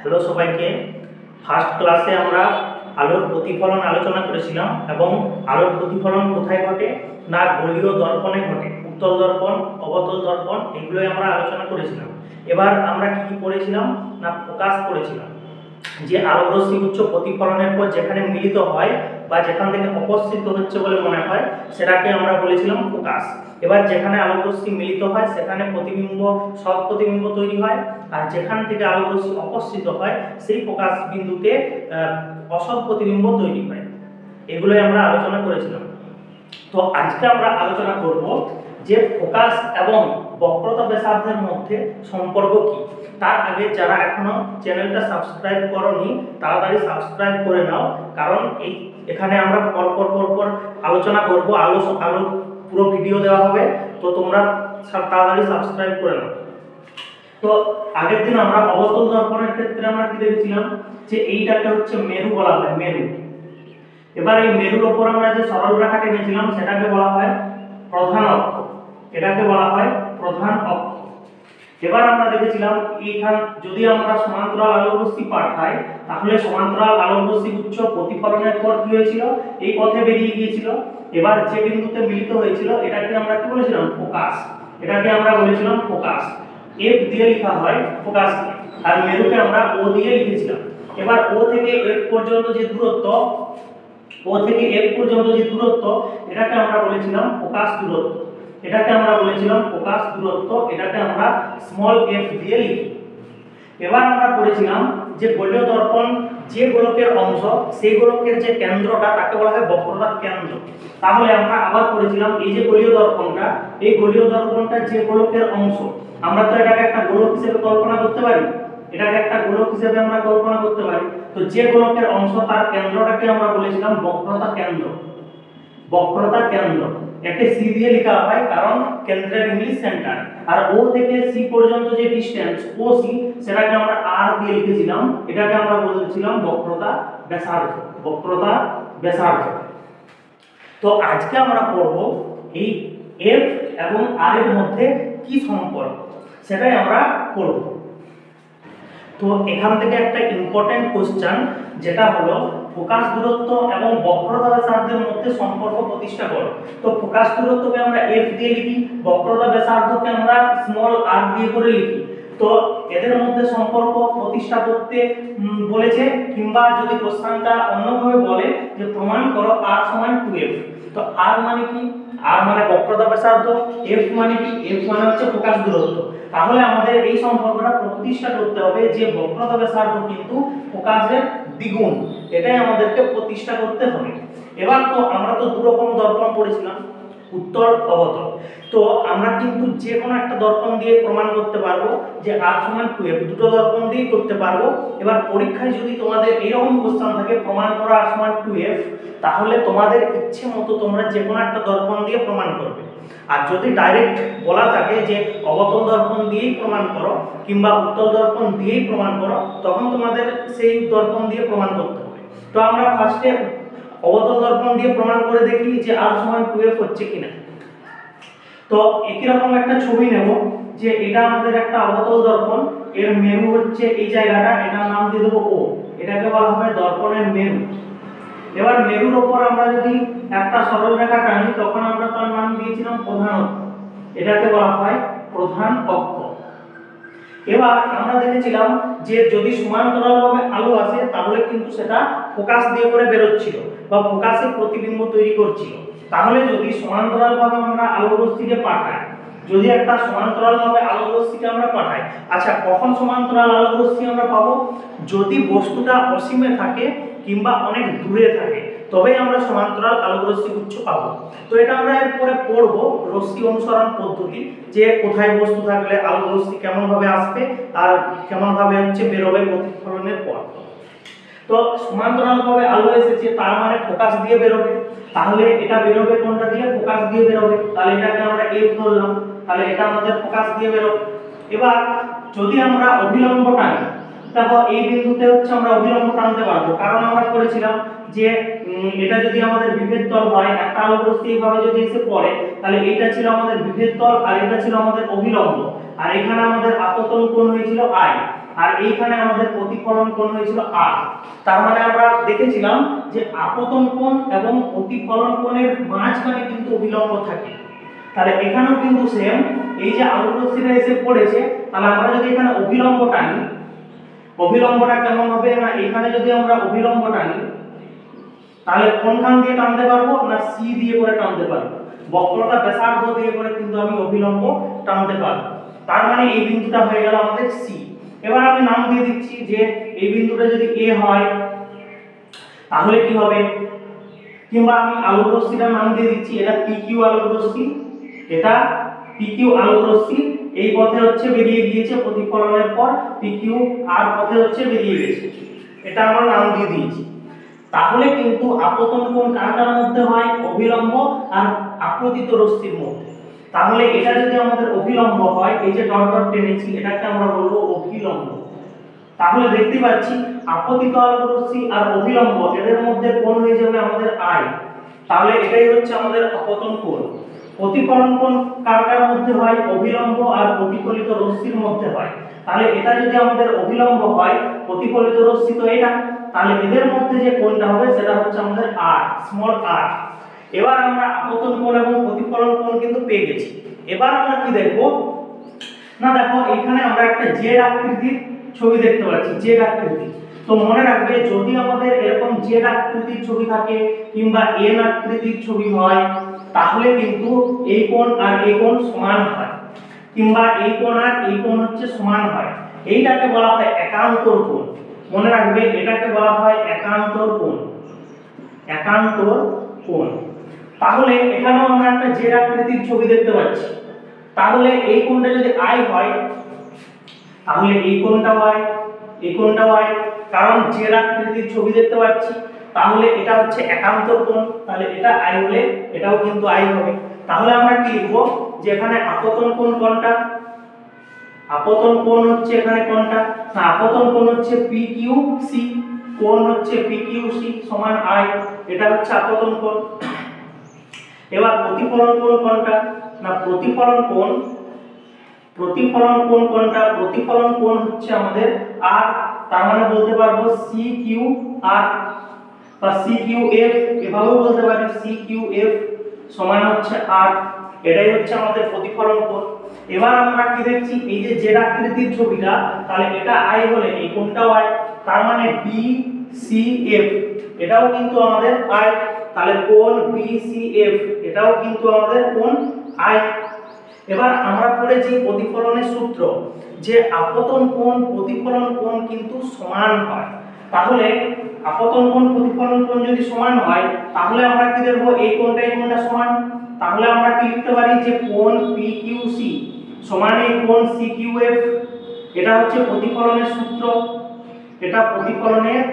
Hello সবাইকে। First ক্লাসে আমরা আলোর প্রতিফলন আলোচনা করেছিলাম এবং আলোর প্রতিফলন কোথায় ঘটে না গোলীয় দর্পণে ঘটে। উত্তল দর্পণ, অবতল দর্পণ এগুলোই আমরা আলোচনা করেছিলাম। এবার আমরা কি পড়েছিলাম না ফোকাস পড়েছিলাম, যে আলোকরশ্মি উচ্চ প্রতিফলনের পর যেখানে মিলিত হয় বা যেখান থেকে অপসৃত হচ্ছে বলে মনে হয় সেটাকে আমরা বলেছিলাম ফোকাস। এবার যেখানে আলোকরশ্মি মিলিত হয় সেখানে প্রতিবিম্ব, সৎ প্রতিবিম্ব তৈরি হয়, আর যেখান থেকে আলোকরশ্মি অপসৃত হয় সেই ফোকাস বিন্দুতে অসৎ প্রতিবিম্ব তৈরি হয়। এগুলোই আমরা আলোচনা করেছিলাম। তো আজকে আমরা আলোচনা করব যে ফোকাস এবং বক্রতা ব্যাসার্ধের মধ্যে সম্পর্ক কি। তার আগে যারা এখনো চ্যানেলটা সাবস্ক্রাইব করোনি তাড়াতাড়ি সাবস্ক্রাইব করে নাও, কারণ এখানে আমরা পরপর আলোচনা করব, আলো পুরো ভিডিও দেওয়া হবে, তো তোমরা তাড়াতাড়ি সাবস্ক্রাইব করে নাও। তো আগের দিন আমরা অবতল দর্পণের ক্ষেত্রে আমরা কি দেখেছিলাম যে এইটাকে হচ্ছে মেরু বলা হয়, মেরু। এবার এই মেরুর উপর আমরা যে সরল রেখা টেনেছিলাম সেটাকে বলা হয় প্রধান অক্ষ, এটাকে বলা হয় প্রধান অক্ষ। এবার আমরা দেখেছিলাম এইখান যদি আমরা সমান্তরাল আলোকরশ্মি পাঠাই তাহলে সমান্তরাল আলোকরশ্মি উচ্চ প্রতিফলনের পর কি হয়েছিল, এই পথে বেরিয়ে গিয়েছিল। এবার যে বিন্দুতে মিলিত হয়েছিল এটাকে আমরা কি বলেছিলাম, ফোকাস। এটাকে আমরা বলেছিলাম ফোকাস, এফ দিয়ে লেখা হয় ফোকাস, আর মেরুকে আমরা ও দিয়ে লিখেছিলাম। এবার ও থেকে এফ পর্যন্ত যে দূরত্ব, ও থেকে এফ পর্যন্ত যে দূরত্ব এটাকে আমরা বলেছিলাম ফোকাস দূরত্ব। এটাকে আমরা বলেছিলাম ফোকাস দূরত্ব, এটাকে আমরা স্মল এফ দিয়ে লিখি। এবার আমরা পড়েছিলাম যে গোলীয় দর্পণ যে গোলকের অংশ সেই গোলকের যে কেন্দ্রটা তাকে বলা হয় বক্রতার কেন্দ্র। তাহলে আমরা আবার পড়েছিলাম এই যে গোলীয় দর্পণটা, এই গোলীয় দর্পণটা যে গোলকের অংশ, আমরা তো এটাকে একটা গোলক হিসেবে কল্পনা করতে পারি, এটাকে একটা গোলক হিসেবে আমরা কল্পনা করতে পারি। তো যে গোলকের অংশ তার কেন্দ্রটাকে আমরা বলেছিলাম বক্রতা কেন্দ্র, বক্রতা কেন্দ্র। একে সি দিয়ে লেখা হয় কারণ কেন্দ্রের ইংলিশ সেন্টার। আর ও থেকে সি পর্যন্ত যে ডিসটেন্স ও সি সেটাকে আমরা আর দিয়ে লিখেছিলাম, এটাকে আমরা বলেছিলাম বক্রতা ব্যাসার্ধ, বক্রতা ব্যাসার্ধ। তো আজকে আমরা পড়ব এই এফ এবং আর এর মধ্যে কি সম্পর্ক সেটাই আমরা পড়ব। তো এখান থেকে একটা ইম্পর্টেন্ট কোশ্চেন যেটা হলো ফোকাস দূরত্ব এবং বক্রতা ব্যাসার্ধের মধ্যে সম্পর্ক প্রতিষ্ঠা করো। তো ফোকাস দূরত্বকে আমরা এফ দিয়ে লিখি, বক্রতা ব্যাসার্ধকে আমরা স্মল আর দিয়ে করে লিখি। তো এদের মধ্যে সম্পর্ক প্রতিষ্ঠা করতে বলেছে, কিংবা যদি কোশ্চেনটা অন্যভাবে বলে যে প্রমাণ করো r সমান 2f। তো r মানে কি, r মানে বক্রতা ব্যাসার্ধ, f মানে কি, f মানে হচ্ছে ফোকাস দূরত্ব। তাহলে আমাদের এই সম্পর্কটা প্রতিষ্ঠা করতে হবে যে বক্রতা ব্যাসার্ধ কিন্তু ফোকাসের দ্বিগুণ, এটাই আমাদেরকে প্রতিষ্ঠা করতে হবে। এবার তো আমরা তো দু রকম দর্পণ পড়েছিলাম, উত্তল অবতল। তো আমরা কিন্তু যে কোনো একটা দর্পণ দিয়ে প্রমাণ করতে পারবো যে r সমান 2f, দুটো দর্পণ দিয়ে করতে পারবো। এবার পরীক্ষায় যদি তোমাদের এরকম কোশ্চেন থাকে প্রমাণ করো r সমান 2f, তাহলে তোমাদের ইচ্ছে মতো তোমরা যে কোনো একটা দর্পণ দিয়ে প্রমাণ করবে। আর যদি ডাইরেক্ট বলা থাকে যে অবতল দর্পণ দিয়েই প্রমাণ করো কিংবা উত্তল দর্পণ দিয়েই প্রমাণ করো, তখন তোমাদের সেই দর্পণ দিয়ে প্রমাণ করতে হবে। তো আমরা ফার্স্টে অবতল দর্পণ দিয়ে প্রমাণ করে দেখি যে r সমান 2f হচ্ছে কিনা। তো একই রকম একটা ছবি নেব, যে এটা আমাদের একটা অবতল দর্পণ, এর মেরু হচ্ছে এই জায়গাটা, এটার নাম দিয়ে দেবো ও, এটাকে বলা হবে দর্পণের মেরু। এবার মেরুর উপর আমরা যদি একটা সরল রেখা টানি তখন আমরা তার নাম দিয়েছিলাম প্রধান অক্ষ, এটাকে বলা হয় প্রধান অক্ষ। এবার আমরা দেখেছিলাম যে যদি সমান্তরালভাবে আলো আসে তাহলে কিন্তু সেটা ফোকাস দিয়ে করে বেরোচ্ছিল বা ফোকাসে প্রতিবিম্ব তৈরি করছিল। তাহলে যদি সমান্তরালভাবে আমরা আলোকরশ্মিকে পাঠাই, যদি একটা সমান্তরালভাবে আলোকরশ্মিকে আমরা পাঠাই, আচ্ছা কখন সমান্তরাল আলোকরশ্মি আমরা পাবো, যদি বস্তুটা অসীমে থাকে কিংবা অনেক দূরে থাকে, তবে আমরা সমান্তরাল আলোকরশ্মি উচ্চ পাবো। তো এটা আমরা এরপরে পড়বো রশ্মি অনুসরণ পদ্ধতি, যে কোথায় বস্তু থাকলে আলোকরশ্মি কেমন ভাবে আসবে আর কেমন ভাবে হচ্ছে বেরোবে প্রতিফলনের পর। তো সমান্তরালভাবে আলো এসেছে তার মানে ফোকাস দিয়ে বেরোবে, তাহলে এটা বেরোবে কোনটা দিয়ে, ফোকাস দিয়ে বেরোবে। তাহলে এটাকে আমরা এফ ধরলাম, তাহলে এটা আমাদের ফোকাস দিয়ে বেরোবে। এবার যদি আমরা অভিলম্ব টানি, দেখো এই বিন্দুতে হচ্ছে আমরা অভিলম্ব টানতে পারবো, কারণ আমরা করেছিলাম যে এটা যদি আমাদের বিভেদ তল হয়, একটা আলোকরশ্মি এইভাবে যদি এসে পড়ে তাহলে এইটা ছিল আমাদের বিভেদ তল আর এটা ছিল আমাদের অভিলম্ব, আর এখানে আমাদের আপতন কোণ হয়েছিল আই। আর এইখানে আমাদের প্রতিফলন কোণ হয়েছিল r। তার মানে আমরা দেখেছিলাম যে আপতন কোণ এবং প্রতিফলন কোণের মাঝখানে কিন্তু অভিলম্ব থাকে। তাহলে এখানেও কিন্তু সেম, এই যে আলোক রশ্মিটা এসে পড়েছে, তাহলে আমরা যদি এখানে অভিলম্ব টানি, অভিলম্বটা কেমন হবে না, এখানে যদি আমরা অভিলম্ব টানি তাহলে কোনখান দিয়ে টানতে পারবো না, সি দিয়ে করে টানতে পারবো, বক্রতা ব্যাসার্ধ দিয়ে করে কিন্তু আমি অভিলম্ব টানতে পারবো। তার মানে এই বিন্দুটা হয়ে গেল আমাদের সি। এবার আমি নাম দিয়ে দিচ্ছি যে এই বিন্দুটা যদি এ হয় তাহলে কি হবে, কিংবা আমি আলোক রশ্মিটার নাম দিয়ে দিচ্ছি এটা পিকিউ আলোক রশ্মি, এটা পিকিউ আলোক রশ্মি এই পথে হচ্ছে বেরিয়ে গিয়েছে প্রতিফলনের পর, পিকিউ আর পথে হচ্ছে বেরিয়ে গেছে, এটা আমরা নাম দিয়ে দিয়েছি। তাহলে কিন্তু আপতন কোণ কার মধ্যে হয়, অভিলম্ব আর আপতিত রশ্মির মধ্যে। তাহলে এটা যদি আমাদের অভিলম্ব হয়, এই যে ডট ডট টেনেছি এটাকে আমরা বলবো অভিলম্ব। তাহলে দেখতে পাচ্ছি আপতিত আলোক রশ্মি আর অভিলম্ব এদের মধ্যে কোণ হয়ে যাবে আমাদের আই। তাহলে এটাই হচ্ছে আমাদের আপতন কোণ। প্রতিফলন কোণ কার মধ্যে হয়, অভিলম্ব আর প্রতিফলিত রশ্মির মধ্যে হয়। তাহলে এটা যদি আমাদের অভিলম্ব হয়, প্রতিফলিত রশ্মি তো এটা, তাহলে এদের মধ্যে যে কোণটা হবে সেটা হচ্ছে আমাদের r, স্মল r। এবার আমরা আপতন কোণ এবং প্রতিফলন কোণ কিন্তু পেয়ে গেছি। এবার আমরা কি দেখব না, দেখো এখানে আমরা একটা জেড আকৃতির ছবি দেখতে পাচ্ছি, জেড আকৃতি। তো মনে রাখবে যদি আমাদের এরকম জেড আকৃতির ছবি থাকে কিংবা এন আকৃতির ছবি হয় তাহলে কিন্তু এই কোণ আর এই কোণ সমান হয়, কিংবা এই কোণ আর এই কোণ হচ্ছে সমান হয়। এইটাকে বলা হয় একান্তর কোণ। মনে রাখবে এটাকে বলা হয় একান্তর কোণ, একান্তর কোণ। তাহলে এখানেও আমরা একটা জেড আকৃতির ছবি দেখতে পাচ্ছি। তাহলে এই কোণটা যদি আই হয় তাহলে এই কোণটাও আই, এই কোণটাও আই, কারণ জেড আকৃতির ছবি দেখতে পাচ্ছি। তাহলে এটা হচ্ছে একান্তর কোণ, তাহলে এটা আই হলে এটাও কিন্তু আই হবে। তাহলে আমরা কি লিখব যে এখানে আপতন কোণ কোনটা, আপতন কোণ হচ্ছে এখানে কোনটা না, আপতন কোণ হচ্ছে পিকিউসি, কোণ হচ্ছে পিকিউসি সমান আই, এটা হচ্ছে আপতন কোণ। এবার প্রতিফলন কোণ কোনটা না, প্রতিফলন কোণ, প্রতিফলন কোণ কোনটা, প্রতিফলন কোণ হচ্ছে আমাদের আর। তার মানে বলতে পারবো সি কিউ আর বা সি কিউ এফ, এভাবেও বলতে পারি সি কিউ এফ সমান হচ্ছে আর, এটাই হচ্ছে আমাদের প্রতিফলন কোণ। এবার আমরা কি দেখছি, এই যে জেড আকৃতির ছবিটা, তাহলে এটা আই হলে এই কোণটাও আই, তার মানে বি সি এফ এটাও কিন্তু আমাদের আই, তাহলে কোণ বি সি এফ এটাও কিন্তু আমাদের কোণ আই। এবার আমরা পড়েছি প্রতিফলনের সূত্র যে আপতন কোণ প্রতিফলন কোণ কিন্তু সমান হয়। তাহলে আপতন কোণ প্রতিফলন কোণ যদি সমান হয় তাহলে আমরা কি দেখব, এই কোণটা এই কোণটা সমান। তাহলে আমরা কি লিখতে পারি যে কোণ পিকিউসি সমান এই কোণ সিকিউএফ, এটা হচ্ছে প্রতিফলনের সূত্র, এটা প্রতিফলনের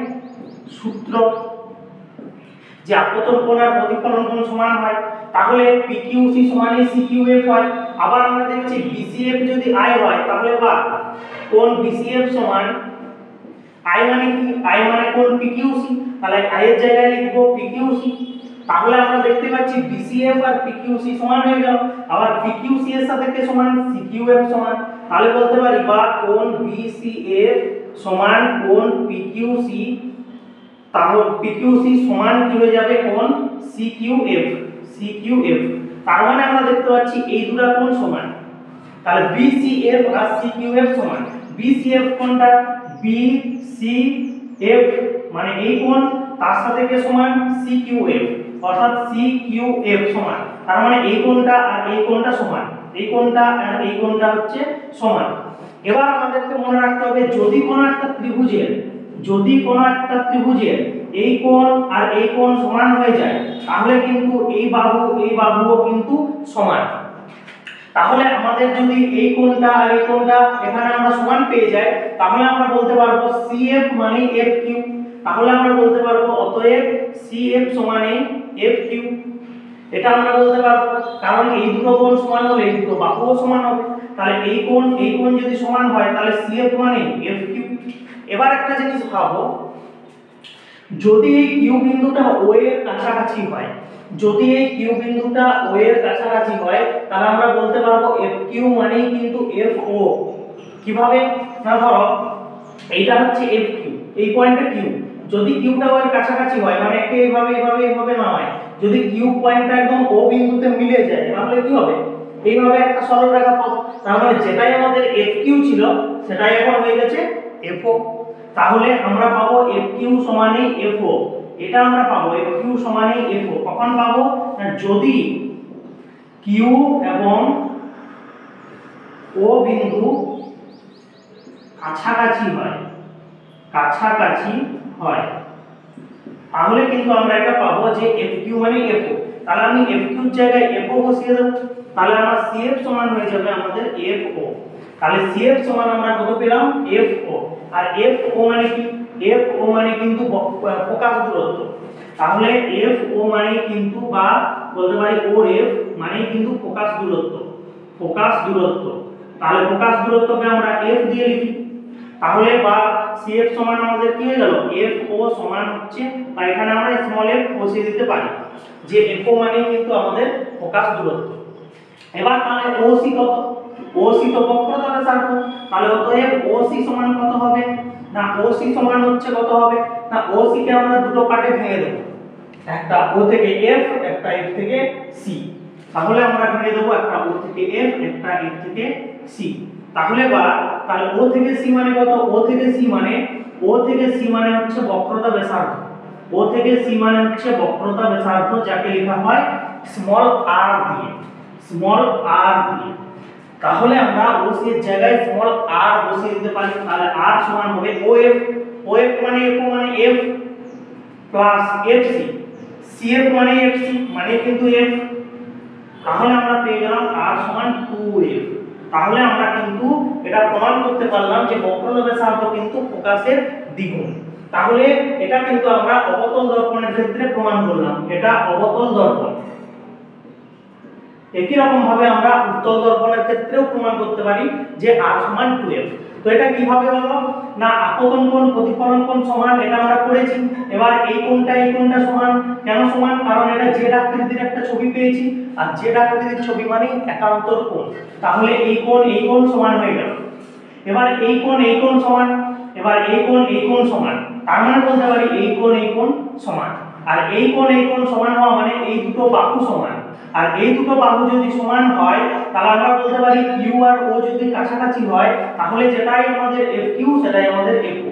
সূত্র যে আপতন কোণ আর প্রতিফলন কোণ সমান হয়। তাহলে পিকিউসি সমান সিকিউএফ হয়। আবার আমরা দেখছি বিসিএফ যদি আই হয় তাহলে বা কোণ বিসিএফ সমান আই মানে কি, আই মানে কোণ পিকিউসি, তাহলে আই এর জায়গায় লিখব পিকিউসি। তাহলে আমরা দেখতে পাচ্ছি বিসিএফ আর পিকিউসি সমান হয়ে গেল। আবার পিকিউসি এর সাথে কে সমান, সিকিউএফ সমান। তাহলে বলতে পারি বা কোণ বিসিএফ সমান কোণ পিকিউসি, তাহলে পিকিউসি সমান কি হয়ে যাবে কোণ সিকিউএফ, সিকিউএফ। তার মানে আমরা দেখতে পাচ্ছি এই দুটো কোণ সমান। তাহলে বিসিএফ আর সিকিউএফ সমান, বিসিএফ কোণটা বিসিএফ মানে এই কোণ, তার সাথে কে সমান সিকিউএফ, অর্থাৎ সিকিউএফ সমান, তার মানে এই কোণটা আর এই কোণটা সমান, এই কোণটা আর এই কোণটা হচ্ছে সমান। এবার আমাদেরকে মনে রাখতে হবে যদি কোনো একটা ত্রিভুজের, যদি কোনো একটা ত্রিভুজের এই কোণ আর এই কোণ সমান হয়ে যায় তাহলে কিন্তু এই বাহুও কিন্তু সমান। তাহলে আমাদের যদি এই কোণটা আর এই কোণটা এখানে আমরা সমান পেয়ে যাই তাহলে আমরা বলতে পারবো CF মানে FQ। তাহলে আমরা বলতে পারবো অতএব CF সমান FQ, এটা আমরা বলতে পারবো, কারণ এই দুটো কোণ সমান হলে এই দুটো বাহুও সমান হবে। তাহলে এই কোণ যদি সমান হয় তাহলে CF মানে FQ। এবার একটা জিনিস ভাবো, যদি এই কিউ বিন্দুটা ও এর কাছাকাছি হয়, যদি এই কিউ বিন্দুটা ও এর কাছাকাছি হয় তাহলে আমরা বলতে পারবো FQ মানে কিন্তু FO। কিভাবে না, ধরো এইটা হচ্ছে এফ কিউ, এই পয়েন্টটা কিউ। যদি কিউটা ওর কাছাকাছি হয় মানে একে এইভাবে না হয়, যদি কিউ পয়েন্টটা একদম ও বিন্দুতে মিলে যায় তাহলে কি হবে, এইভাবে একটা সরলরেখা পাবো। তার মানে যেটাই আমাদের এফ কিউ ছিল সেটাই এখন হয়ে গেছে এফ ও। তাহলে আমরা পাবো এফ কিউ সমানই এফ ও, এটা আমরা পাবো এফ কিউ সমানই এফ ও। কখন পাবো, না যদি কিউ এবং ও বিন্দু কাছাকাছি হয়, কাছাকাছি হয় তাহলে কিন্তু আমরা এটা পাবো যে এফ কিউ মানে এফ ও। তাহলে আমি এফ কিউ এর জায়গায় এফ ও বসিয়ে দেব, তাহলে আমার সিএফ সমান হয়ে যাবে আমাদের এফ ও। তাহলে সিএফ সমান আমরা কত পেলাম, এফ ও। আর এফ ও মানে কি, এফ ও মানে কিন্তু ফোকাস দূরত্ব। তাহলে এফ ও মানে কিন্তু বা বলতে পারি ও এফ মানে কিন্তু ফোকাস দূরত্ব, ফোকাস দূরত্ব। তাহলে ফোকাস দূরত্বকে আমরা এফ দিয়ে লিখি। তাহলে বা সিএফ সমান আমাদের কি হয়ে গেল, এফ ও সমান হচ্ছে, বা এখানে আমরা স্মল এফ বসিয়ে দিতে পারি যে এফ ও মানে কিন্তু আমাদের ফোকাস দূরত্ব। এবার তাহলে ওসি কত, ওসি তো বক্রতা ব্যাসার্ধ, তাহলে অতএব ওসি সমান কত হবে, না ওসি সমান হচ্ছে কত হবে, না ওসি কে আমরা দুটো পার্টে ভেঙে দেব, একটা ও থেকে এফ, একটা এফ থেকে সি। তাহলে আমরা ভেঙে দেব একটা ও থেকে এফ, একটা এফ থেকে সি। তাহলে তাহলে ও থেকে সি মানে কত, ও থেকে সি মানে, ও থেকে সি মানে হচ্ছে বক্রতা ব্যাসার্ধ, ও থেকে সি মানে হচ্ছে বক্রতা ব্যাসার্ধ, যাকে লেখা হয় স্মল আর দিয়ে, স্মল আর দিয়ে। তাহলে আমরা ওসি এর জায়গায় স্মল আর বসিয়ে দিতে পারি। তাহলে আর সমান হবে ওএফ, ওএফ মানে এফ মানে এফ প্লাস এফসি, সিএফ মানে এফসি মানে কিন্তু এফ। তাহলে আমরা পেয়ে গেলাম আর সমান 2f। তাহলে আমরা কিন্তু এটা প্রমাণ করতে পারলাম যে বক্রতা ব্যাসার্ধ কিন্তু ফোকাসের দ্বিগুণ। তাহলে এটা কিন্তু আমরা অবতল দর্পণের ক্ষেত্রে প্রমাণ করলাম, এটা অবতল দর্পণ। একই রকম ভাবে আমরা উত্তল দর্পণের ক্ষেত্রেও প্রমাণ করতে পারি যে r সমান 2f। তো এটা কিভাবে হলো, না আপতন কোণ প্রতিফলন কোণ সমান, এটা আমরা করেছি। এবার এই কোণটা সমান, কেন সমান, কারণ এটা জেড আকৃতির একটা ছবি পেয়েছি, আর জেড আকৃতির ছবি মানে একান্তর কোণ। তাহলে এই কোণ সমান হয়ে গেল। এবার এই কোণ সমান, এবার এই কোণ সমান, তার মানে বলতে পারি এই কোণ সমান। আর এই কোণ সমান হওয়া মানে এই দুটো বাহু সমান। আর এই দুটো বাহু যদি সমান হয় তাহলে আমরা বলতে পারি কিউ আর ও যদি কাছাকাছি হয় তাহলে যেটাই আমাদের এফ কিউ সেটাই আমাদের এফ ও।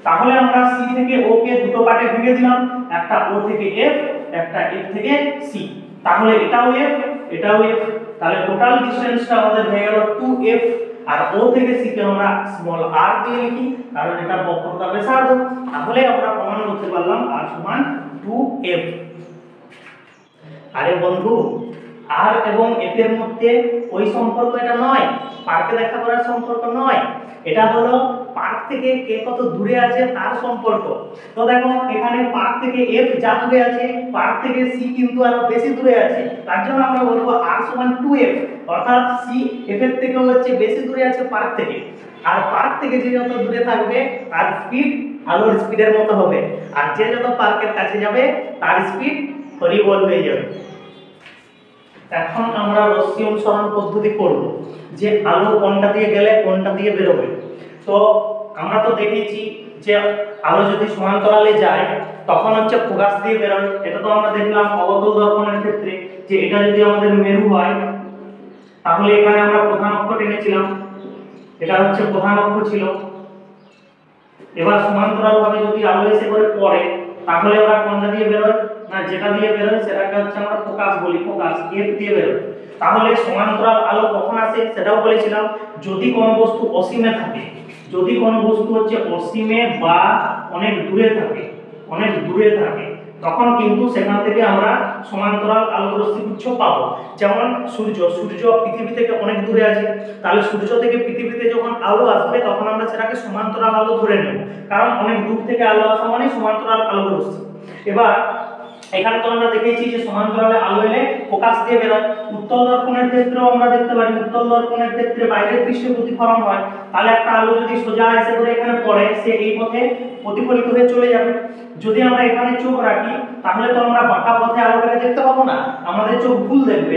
তাহলে আমরা সি থেকে ও কে দুটো পার্টে ভেঙে দিলাম, একটা ও থেকে এফ, একটা এফ থেকে সি। তাহলে এটাও এফ, এটাও এফ। তাহলে টোটাল ডিসটেন্সটা আমাদের হয়ে গেল 2f। আর ও থেকে সি কে আমরা স্মল আর দিয়ে লিখি কারণ এটা বক্রতা ব্যাসার্ধ। তাহলে আমরা প্রমাণ করতে পারলাম r সমান 2f। আরে বন্ধু, আর এবং এফ এর মধ্যে ওই সম্পর্ক এটা নয়, পার্কে দেখা করার সম্পর্ক নয়, এটা হলো পার্ক থেকে কে কত দূরে আছে তার সম্পর্ক। তো দেখো এখানে পার্ক থেকে এফ যা দূরে আছে, পার্ক থেকে সি কিন্তু আরো বেশি দূরে আছে, তার জন্য আমরা বলবো r সমান 2f। অর্থাৎ সি এফ এর থেকে হচ্ছে বেশি দূরে আছে পার্ক থেকে। আর পার্ক থেকে যে যত দূরে থাকবে তার স্পিড আলোর স্পিডের মতো হবে, আর যে যত পার্কের কাছে যাবে তার স্পিড হরিবল হয়ে যাবে। এখন আমরা রশ্মি অনুসরণ পদ্ধতি করব যে আলো কোনটা দিয়ে গেলে কোনটা দিয়ে বেরোবে। তো আমরা তো দেখেছি যে আলো যদি সমান্তরালে যায় তখন হচ্ছে ফোকাস দিয়ে বেরোয়, এটা তো আমরা দেখলাম অবতল দর্পণের ক্ষেত্রে যে এটা যদি আমাদের মেরু হয় তাহলে এখানে আমরা প্রধান অক্ষ টেনেছিলাম, এটা হচ্ছে প্রধান অক্ষ ছিল। এবার সমান্তরাল ভাবে যদি আলো এসে করে পড়ে তাহলে ওরা কোনটা দিয়ে বেরোয়, না যেটা দিয়ে বেরোয় সেটাকে হচ্ছে আমরা ফোকাস বলি, ফোকাস এফ দিয়ে বেরোয়। তাহলে সমান্তরাল আলো কখন আসে সেটাও বলেছিলাম, যদি কোনো বস্তু অসীমে থাকে, যদি কোনো বস্তু হচ্ছে অসীমে বা অনেক দূরে থাকে, অনেক দূরে থাকে তখন কিন্তু সেখান থেকে আমরা সমান্তরাল আলোক রশ্মিগুচ্ছ পাবো। যেমন সূর্য পৃথিবী থেকে অনেক দূরে আছে, তাহলে সূর্য থেকে পৃথিবীতে যখন আলো আসবে তখন আমরা সেটাকে সমান্তরাল আলো ধরে নেব, কারণ অনেক দূর থেকে আলো আসা মানে সমান্তরাল আলোক রশ্মি। এবার এখানে তো আমরা দেখেছি যে সমান্তরালে আলো এলে ফোকাস দিয়ে বেরোয়। উত্তল দর্পণের ক্ষেত্রেও আমরা দেখতে পারি, উত্তল দর্পণের ক্ষেত্রে বাইরের পৃষ্ঠে প্রতিফলন হয়, তাহলে একটা আলো যদি সোজা এসে করে এখানে পড়ে সে এই পথে প্রতিফলিত হয়ে চলে যাবে। যদি আমরা এখানে চোখ রাখি তাহলে তো আমরা বাঁকা পথে আলোটাকে দেখতে পাবো না, আমাদের চোখ ভুল দেখবে,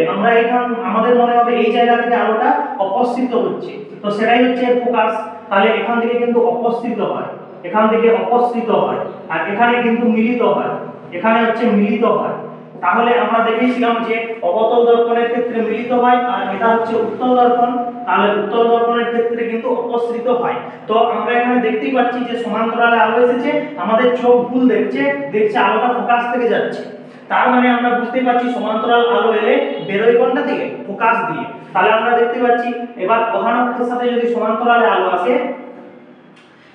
আমাদের মনে হবে এই জায়গা থেকে আলোটা অপসৃত হচ্ছে, তো সেটাই হচ্ছে ফোকাস। তাহলে এখান থেকে কিন্তু অপসৃত হয়, এখান থেকে অপসৃত হয়, আর এখানে কিন্তু মিলিত হয়, এখানে হচ্ছে মিলিত হয়। তাহলে আমরা দেখেছিলাম যে অবতল দর্পণের ক্ষেত্রে মিলিত হয়, আর এটা হচ্ছে উত্তল দর্পণ, তাহলে উত্তল দর্পণের ক্ষেত্রে কিন্তু অপসৃত হয়। তো আমরা এখানে দেখতেই পাচ্ছি যে সমান্তরালে আলো এসেছে, আমাদের চোখ ভুল দেখছে, আলোটা ফোকাস থেকে যাচ্ছে। তার মানে আমরা বুঝতে পারছি সমান্তরাল আলো এলে বেরোয় কোনটা দিয়ে? ফোকাস দিয়ে। তাহলে আমরা দেখতে পাচ্ছি এবার প্রধান অক্ষের সাথে যদি সমান্তরালে আলো আসে,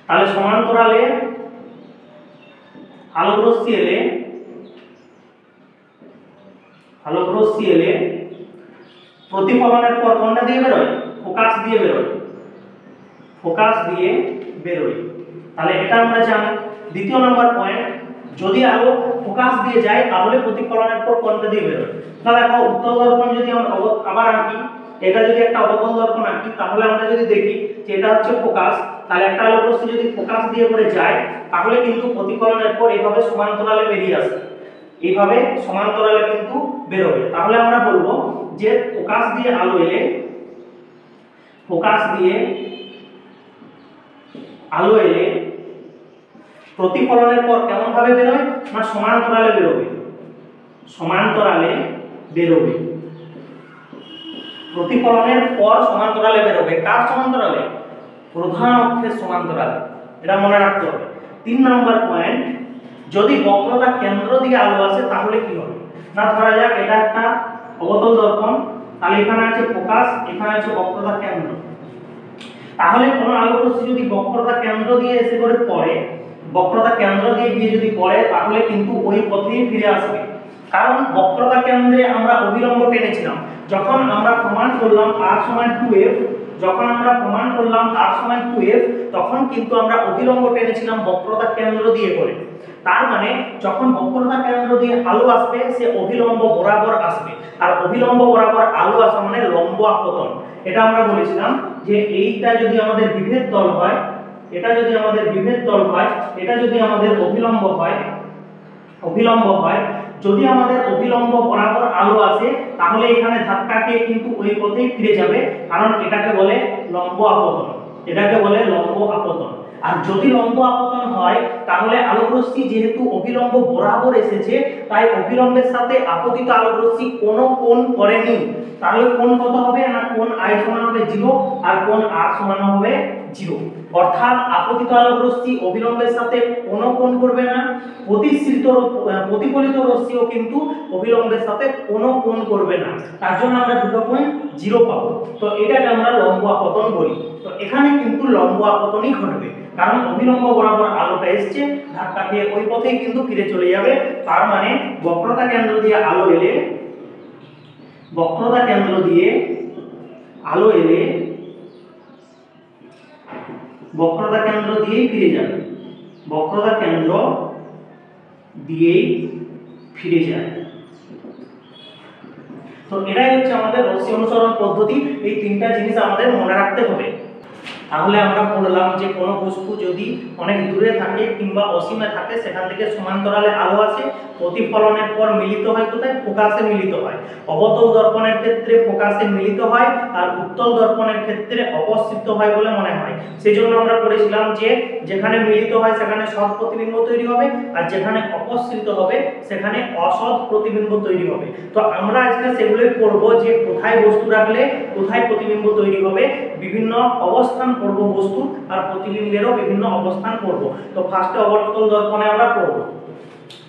তাহলে সমান্তরালে আলোকরশ্মি এলে প্রতিফলনের পর কোনটা দিয়ে বেরোয়? ফোকাস দিয়ে বেরোয়, ফোকাস দিয়ে বেরোয়। তাহলে এটা আমরা জানি। দ্বিতীয় নম্বর পয়েন্ট, যদি আলো ফোকাস দিয়ে যায় তাহলে প্রতিফলনের পর কোনটা দিয়ে বেরোয়? তাহলে দেখো উত্তল দর্পণ যদি আমরা আবার আঁকি, এটা যদি একটা অবতল দর্পণ আঁকি, তাহলে আমরা যদি দেখি যে এটা হচ্ছে ফোকাস, তাহলে একটা আলোকরশ্মি যদি ফোকাস দিয়ে করে যায় তাহলে কিন্তু প্রতিফলনের পর এইভাবে সমান্তরালে বেরিয়ে আসে, এইভাবে সমান্তরালে কিন্তু বেরোবে। তাহলে আমরা বলবো যে ফোকাস দিয়ে আলো এলে, ফোকাস দিয়ে আলো এলে প্রতিফলনের পর কেমন ভাবে বেরোয়? না সমান্তরালে বেরোবে, সমান্তরালে বেরোবে। প্রতিফলনের পর সমান্তরালে বেরোবে। কার সমান্তরালে? প্রধান অক্ষের সমান্তরালে, এটা মনে রাখতে হবে। 3 নম্বর পয়েন্ট, যদি বক্রতা কেন্দ্র দিকে আলো আসে তাহলে কি হবে? না ধরা যাক এটা একটা অবতল দর্পণ, তাহলে এখানে আছে ফোকাস, এখানে আছে বক্রতা কেন্দ্র। তাহলে কোন আলোকরশ্মি যদি বক্রতা কেন্দ্র দিয়ে এসে করে পড়ে, বক্রতা কেন্দ্র দিয়ে গিয়ে যদি পড়ে তাহলে কিন্তু ওই পথেই ফিরে আসবে। কারণ বক্রতা কেন্দ্রে আমরা অভিলম্ব টেনেছিলাম। যখন আমরা প্রমাণ করলাম r সমান 2f, যখন আমরা প্রমাণ করলাম r সমান 2f, তখন কিন্তু আমরা অভিলম্ব টেনেছিলাম বক্রতা কেন্দ্র দিয়ে করে। তার মানে যখন বক্রতা কেন্দ্র দিয়ে আলো আসবে সে অভিলম্ব বরাবর আসবে, আর অভিলম্ব বরাবর আলো আসা মানে লম্ব আপতন। এটা আমরা বলেছিলাম যে এইটা যদি আমাদের বিভেদ তল হয়, এটা যদি আমাদের বিভেদ তল হয়, এটা যদি আমাদের অভিলম্ব হয়, অভিলম্ব হয়, যদি আমাদের অভিলম্ব বরাবর আলো আসে তাহলে এখানে ধাক্কা খেয়ে কিন্তু ওই পথেই ফিরে যাবে, কারণ এটাকে বলে লম্ব আপতন, এটাকে বলে লম্ব আপতন। আর যদি লম্ব আপতন হয় তাহলে আলোকরশ্মি যেহেতু অভিলম্ব বরাবর এসেছে, তাই অভিলম্বের সাথে আপতিত আলোকরশ্মি কোনো কোণ করেনি। তাহলে কোণ কত হবে? না কোণ I সমান হবে 0 আর কোণ R সমান হবে 0। অর্থাৎ আপতিত আলোকরশ্মি অভিলম্বের সাথে কোনো কোণ করবে না, প্রতিফলিত রশ্মিও কিন্তু অভিলম্বের সাথে কোনো কোণ করবে না। তার জন্য আমরা দুটো কোণ 0 পাবো। তো এটাকে আমরা লম্ব আপতন বলি। তো এখানে কিন্তু লম্ব আপতনই ঘটবে, কারণ অভিলম্ব বরাবর আলোটা এসছে, ধাক্কা খেয়ে ওই পথেই কিন্তু ফিরে চলে যাবে। তার মানে বক্রতা কেন্দ্র দিয়ে আলো এলে, বক্রতা কেন্দ্র দিয়ে আলো এলে বক্রতা কেন্দ্র দিয়েই ফিরে যাবে, বক্রতা কেন্দ্র দিয়েই ফিরে যায়। তো এটাই হচ্ছে আমাদের রশ্মি অনুসরণ পদ্ধতি। এই তিনটা জিনিস আমাদের মনে রাখতে হবে। তাহলে আমরা বললাম যে কোনো বস্তু যদি অনেক দূরে থাকে কিংবা অসীমে থাকে, সেখান থেকে সমান্তরালে আলো আসে, প্রতিফলনের পর মিলিত হয় কোথায়? ফোকাসে মিলিত হয়। অবতল দর্পণের ক্ষেত্রে ফোকাসে মিলিত হয়, আর উত্তল দর্পণের ক্ষেত্রে অপসৃত হয় বলে মনে হয়। সেই জন্য আমরা পড়েছিলাম যে যেখানে মিলিত হয় সেখানে সৎ প্রতিবিম্ব তৈরি হবে, আর যেখানে অপসৃত হবে সেখানে অসৎ প্রতিবিম্ব তৈরি হবে। তো আমরা আজকে সেগুলোই পড়বো যে কোথায় বস্তু রাখলে কোথায় প্রতিবিম্ব তৈরি হবে, বিভিন্ন অবস্থান পড়ব বস্তু, আর প্রতিবিম্বেরও বিভিন্ন অবস্থান পড়ব। তো ফার্স্টে অবতল দর্পণে আমরা পড়ব।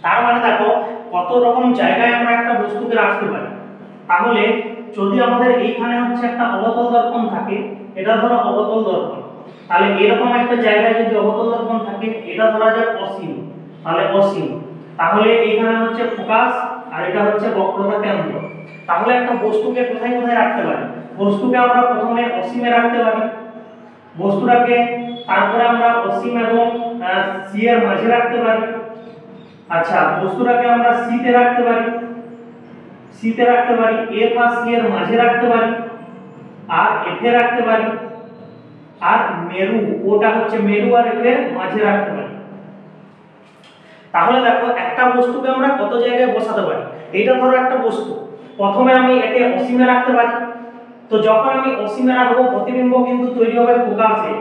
তার মানে দেখো কত রকম জায়গায় আমরা একটা বস্তুকে রাখতে পারি। তাহলে যদি আমাদের এইখানে হচ্ছে একটা অবতল দর্পণ থাকে, এটা ধরো অবতল দর্পণ, তাহলে এরকম একটা জায়গায় যদি অবতল দর্পণ থাকে, এটা ধরা যায় অসীম, তাহলে অসীম। তাহলে এইখানে হচ্ছে ফোকাস আর এটা হচ্ছে বক্রতা কেন্দ্র। তাহলে একটা বস্তুকে কোথায় কোথায় রাখতে পারি? বস্তুকে আমরা প্রথমে অসীমে রাখতে পারি, বস্তুটাকে তারপরে আমরা অসীম এবং সি এর মাঝে রাখতে পারি। আচ্ছা, বস্তুটাকে আমরা সি তে রাখতে পারি, সি তে রাখতে পারি, এফ আর সি এর মাঝে রাখতে পারি, আর এফ এ রাখতে পারি, আর মেরু, ওটা হচ্ছে মেরু আর এফ এর মাঝে রাখতে পারি। তাহলে দেখো একটা বস্তুকে আমরা কত জায়গায় বসাতে পারি। এটা ধরো একটা বস্তু, প্রথমে আমি একে অসীমে রাখতে পারি। তো যখন আমি অসীমে রাখবো প্রতিবিম্ব কিন্তু তৈরি হবে ফোকাসে,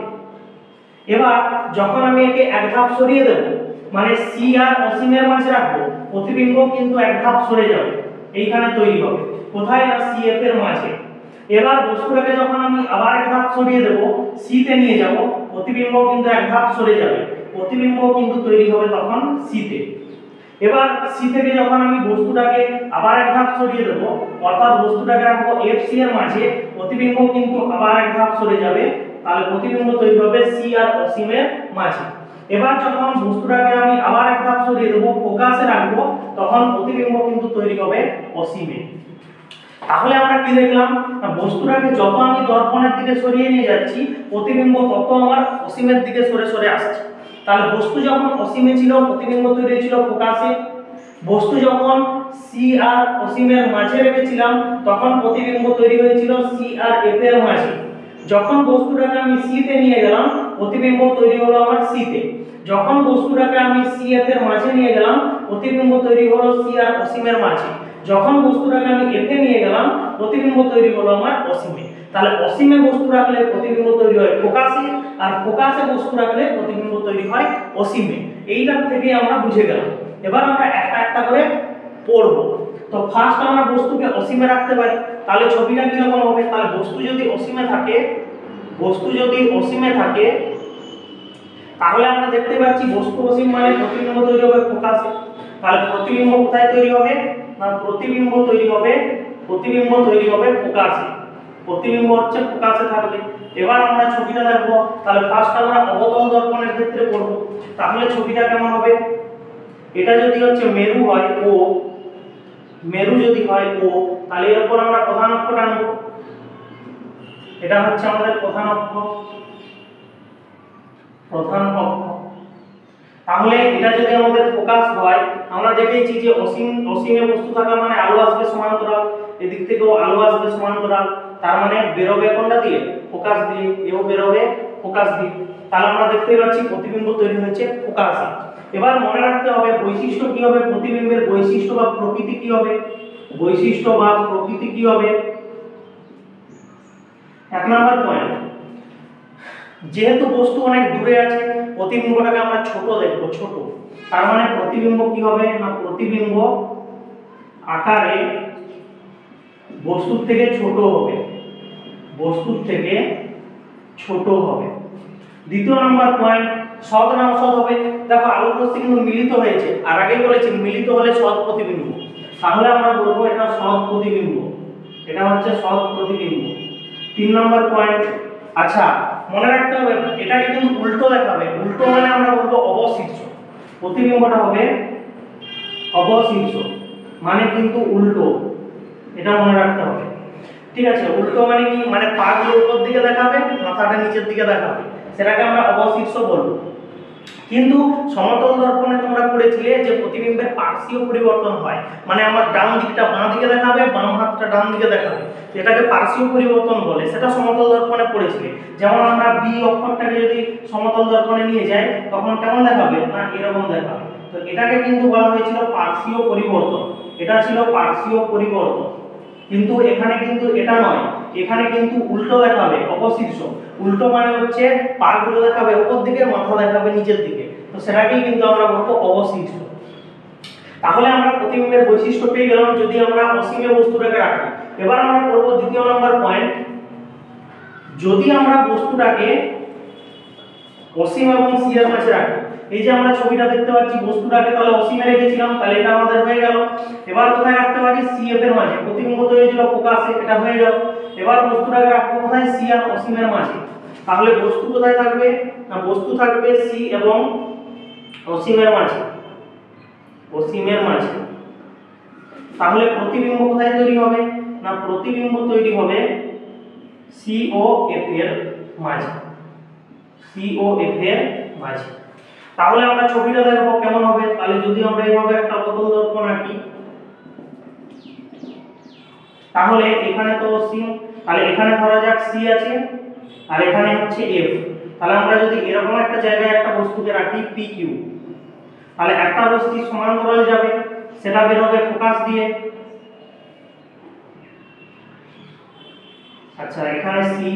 এবার যখন আমি একে এক ধাপ সরিয়ে দেব, মানে সি আর অসীমের মাঝে রাখবো, প্রতিবিম্ব কিন্তু এক ধাপ সরে যাবে, এইখানে তৈরি হবে কোথায় না সি এফ এর মাঝে। এবার বস্তুটাকে যখন আমি আবার এক ধাপ সরিয়ে দেব, সি তে নিয়ে যাব, প্রতিবিম্ব কিন্তু এক ধাপ সরে যাবে, প্রতিবিম্ব কিন্তু তৈরি হবে তখন সি তে। এবার সি থেকে যখন আমি বস্তুটাকে আবার এক ধাপ সরিয়ে দেব, অর্থাৎ বস্তুটাকে রাখবো এফ সি এর মাঝে, প্রতিবিম্ব কিন্তু আবার এক ধাপ সরে যাবে, তাহলে প্রতিবিম্ব তৈরি হবে সি আর অসীমের মাঝে। এবার যখন বস্তুটাকে আমি আবার এক ধাপ সরিয়ে দেব, ফোকাসে রাখবো, তখন প্রতিবিম্ব কিন্তু তৈরি হবে অসীমে। তাহলে আমরা কি দেখলাম না, বস্তুটাকে যত আমি দর্পণের দিকে সরিয়ে নিয়ে যাচ্ছি, প্রতিবিম্ব তত আমার অসীমের দিকে সরে সরে আসছে। তাহলে বস্তু যখন অসীমে ছিল, প্রতিবিম্ব তৈরি হয়েছিল ফোকাসে। বস্তু যখন সি আর অসীমের মাঝে রেখেছিলাম, তখন প্রতিবিম্ব তৈরি হয়েছিল সি আর এফ এর মাঝে। যখন বস্তুটাকে আমি সি তে নিয়ে গেলাম, প্রতিবিম্ব তৈরি হলো আমার সি তে। যখন বস্তুটাকে আমি সি এফ এর মাঝে নিয়ে গেলাম, প্রতিবিম্ব তৈরি হলো সি আর অসীমের মাঝে। যখন বস্তুটাকে আমি এফ এ নিয়ে গেলাম, প্রতিবিম্ব তৈরি হলো আমার অসীমে। তাহলে অসীমে বস্তু রাখলে প্রতিবিম্ব তৈরি হয় ফোকাসে, আর ফোকাসে বস্তু রাখলে প্রতিবিম্ব তৈরি হয় অসীমে। এইটার থেকে আমরা বুঝে গেলাম। এবার আমরা একটা একটা করে পড়ব। তো ফার্স্ট আমরা বস্তুকে অসীমে রাখতে পারি, তাহলে ছবিটা কি রকম হবে? তাহলে বস্তু যদি অসীমে থাকে, বস্তু যদি অসীমে থাকে, তাহলে আমরা দেখতে পাচ্ছি বস্তু অসীম মানে প্রতিবিম্ব তৈরি হবে ফোকাসে। তাহলে প্রতিবিম্ব কোথায় তৈরি হবে না, প্রতিবিম্ব তৈরি হবে ফোকাসে। প্রতিবিম্ব হচ্ছে ফোকাসে থাকবে। এবার আমরা ছবিটা দেখব। তাহলে ফার্স্ট আমরা অবতল দর্পণের ক্ষেত্রে পড়ব। তাহলে ছবিটা কেমন হবে? এটা যদি হচ্ছে মেরু হয় ও, মেরু যদি হয় ও, তাহলে এর উপর আমরা প্রধান অক্ষ টানব। এটা হচ্ছে আমাদের প্রধান অক্ষ, প্রধান অক্ষ। তাহলে এটা যদি আমাদের ফোকাস হয়, আমরা দেখেছি যে অসীমে বস্তু থাকা মানে আলো আসবে সমান্তরাল, এদিক থেকেও আলো আসবে সমান্তরাল, তার মানে বেরোবে কোনটা দিয়ে? ফোকাস দিয়ে। এও বেরোবে ফোকাস দিয়ে। তাহলে আমরা দেখতে পাচ্ছি প্রতিবিম্ব তৈরি হয়েছে ফোকাসে। এবার মনে রাখতে হবে বৈশিষ্ট্য কি হবে, প্রতিবিম্বের বৈশিষ্ট্য বা প্রকৃতি কি হবে? বৈশিষ্ট্য বা প্রকৃতি কি হবে? এক নাম্বার পয়েন্ট, যেহেতু বস্তু অনেক দূরে আছে, প্রতিবিম্বটাকে আমরা ছোট দেখব, ছোট। তার মানে প্রতিবিম্ব কি হবে না, প্রতিবিম্ব আকারে বস্তুর থেকে ছোট হবে, বস্তুর থেকে ছোট হবে। দ্বিতীয় নাম্বার পয়েন্ট, সৎ না অসৎ হবে? দেখো আলোক রশ্মি কিন্তু মিলিত হয়েছে, আর আগেই বলেছি মিলিত হলে সৎ প্রতিবিম্ব। তাহলে আমরা বলবো এটা সৎ প্রতিবিম্ব, এটা হচ্ছে সৎ প্রতিবিম্ব। 3 নম্বর পয়েন্ট, আচ্ছা মনে রাখতে হবে এটাকে কিন্তু উল্টো দেখাবে। উল্টো মানে আমরা বলবো অবশীর্ষ। প্রতিবিম্বটা হবে অবশীর্ষ, মানে কিন্তু উল্টো, এটা মনে রাখতে হবে। ঠিক আছে, উল্টো মানে কি? মানে পাগুলো উপর দিকে দেখাবে, মাথাটা নিচের দিকে দেখাবে, সেটাকে আমরা অবশীর্ষ বলবো। কিন্তু সমতল দর্পণে তোমরা পড়েছিলে যে প্রতিবিম্বের পার্শ্বীয় পরিবর্তন হয়, মানে আমার ডান দিকটা বাঁ দিকে দেখাবে, বাম হাতটা ডান দিকে দেখাবে, এটাকে পার্শ্বীয় পরিবর্তন বলে। সেটা সমতল দর্পণে পড়েছিলে। যেমন আমরা বি অক্ষরটাকে যদি সমতল দর্পণে নিয়ে যাই, তখন কেমন দেখাবে না, এরকম দেখাবে। তো এটাকে কিন্তু বলা হয়েছিল পার্শ্বীয় পরিবর্তন, এটা ছিল পার্শ্বীয় পরিবর্তন। কিন্তু এখানে কিন্তু এটা নয়, এখানে কিন্তু উল্টো দেখাবে, অবশীর্ষ। উল্টো মানে হচ্ছে পাগুলো দেখাবে উপর দিকে, মাথা দেখাবে নিচের দিকে, তো সেটাকেই কিন্তু আমরা বলবো অবশীর্ষ। তাহলে আমরা প্রতিবিম্বের বৈশিষ্ট্য পেয়ে গেলাম যদি আমরা অসীমে বস্তুটাকে রাখি। এবার আমরা করব দ্বিতীয় নম্বর পয়েন্ট, যদি আমরা বস্তুটাকে অসীম এবং সি এর মাঝে রাখি। এই যে আমরা ছবিটা দেখতে পাচ্ছি, বস্তুটাকে তাহলে অসীমে রেখেছিলাম, তাহলে এটা আমাদের হয়ে গেল। এবার কোথায় রাখতে পারি? সি এফ এর মাঝে। প্রতিবিম্ব তৈরি হয়েছিল ফোকাসে, এটা হয়ে গেল। এবার বস্তুটাকে রাখবো কোথায়? সি আর অসীমের মাঝে। তাহলে বস্তু কোথায় থাকবে না, বস্তু থাকবে সি এবং অসীমের মাঝে, অসীমের মাঝে। তাহলে প্রতিবিম্ব কোথায় তৈরি হবে না, প্রতিবিম্ব তৈরি হবে সি ও এফ এর মাঝে, সি ও এফ এর মাঝে। তাহলে আমরা ছবিটা দেখব কেমন হবে। তাহলে যদি আমরা এইভাবে একটা অবতল দর্পণ আঁকি, তাহলে এখানে তো সি, তাহলে এখানে ধরা যাক সি আছে, আর এখানে হচ্ছে এফ। তাহলে আমরা যদি এরকম একটা জায়গায় একটা বস্তুকে রাখি পি কিউ, তাহলে একটা রশ্মি সমান্তরাল যাবে, সেটা বের হবে ফোকাস দিয়ে। আচ্ছা এখানে সি,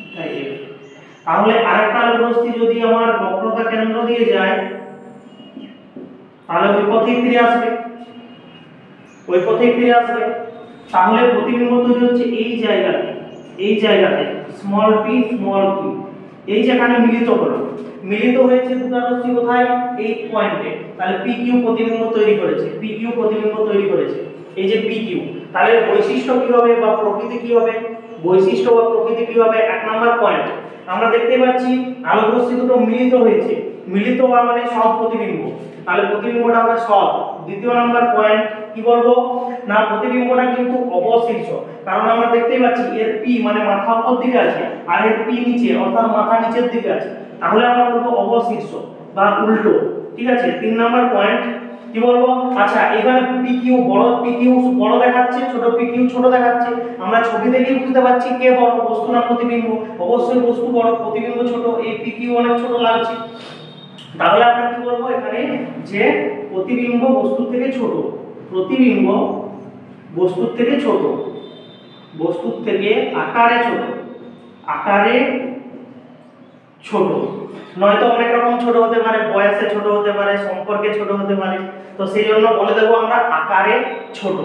এটা এফ, তাহলে আরেকটা আলোক রশ্মি যদি আমার বক্রতা কেন্দ্র দিয়ে যায় তাহলে ওই পথেই ফিরে আসবে, ওই পথেই ফিরে আসবে। তাহলে প্রতিবিম্ব তৈরি হচ্ছে এই জায়গাতে, এই জায়গাতে স্মল p স্মল q, এই যেখানে মিলিত হলো, মিলিত হয়েছে দুটো রশ্মি কোথায়, এই পয়েন্টে। তাহলে pq প্রতিবিম্ব তৈরি করেছে, pq প্রতিবিম্ব তৈরি করেছে, এই যে pq। তাহলে বৈশিষ্ট্য কি হবে বা প্রকৃতি কি হবে, বৈশিষ্ট্য বা প্রকৃতি কি হবে? এক নাম্বার পয়েন্ট আমরা দেখতে পাচ্ছি আলোক রশ্মি দুটো মিলিত হয়েছে, মিলিত হওয়া মানে সৎ প্রতিবিম্ব, তাহলে প্রতিবিম্বটা হবে সৎ। দ্বিতীয় নাম্বার পয়েন্ট কি বলবো না, প্রতিবিম্বটা কিন্তু অবশীর্ষ, কারণ আমরা দেখতেই পাচ্ছি এর p মানে মাথা উপর দিকে আছে আর এর p নিচে অর্থাৎ মাথা নিচের দিকে আছে, তাহলে আমরা বলবো অবশীর্ষ বা উল্টো। ঠিক আছে, তিন নাম্বার পয়েন্ট কি বলবো, আচ্ছা এখানে pq বড়, pq বড় দেখাচ্ছে, ছোট pq ছোট দেখাচ্ছে, আমরা ছবি দেখেই বুঝতে পারছি কে বড়, বস্তু না প্রতিবিম্ব? অবশ্যই বস্তু বড়, প্রতিবিম্ব ছোট, এই pq অনেক ছোট লাগছে। তাহলে আমরা কি বলবো এখানে, যে প্রতিবিম্ব বস্তুর থেকে ছোট, প্রতিবিম্ব বস্তুর থেকে ছোট, বস্তুর থেকে আকারে ছোট, আকারে ছোট, নয়তো অনেক রকম ছোট হতে পারে, বয়সে ছোট হতে পারে, সম্পর্কে ছোট হতে পারে, তো সেই জন্য বলে দেবো আমরা আকারে ছোট।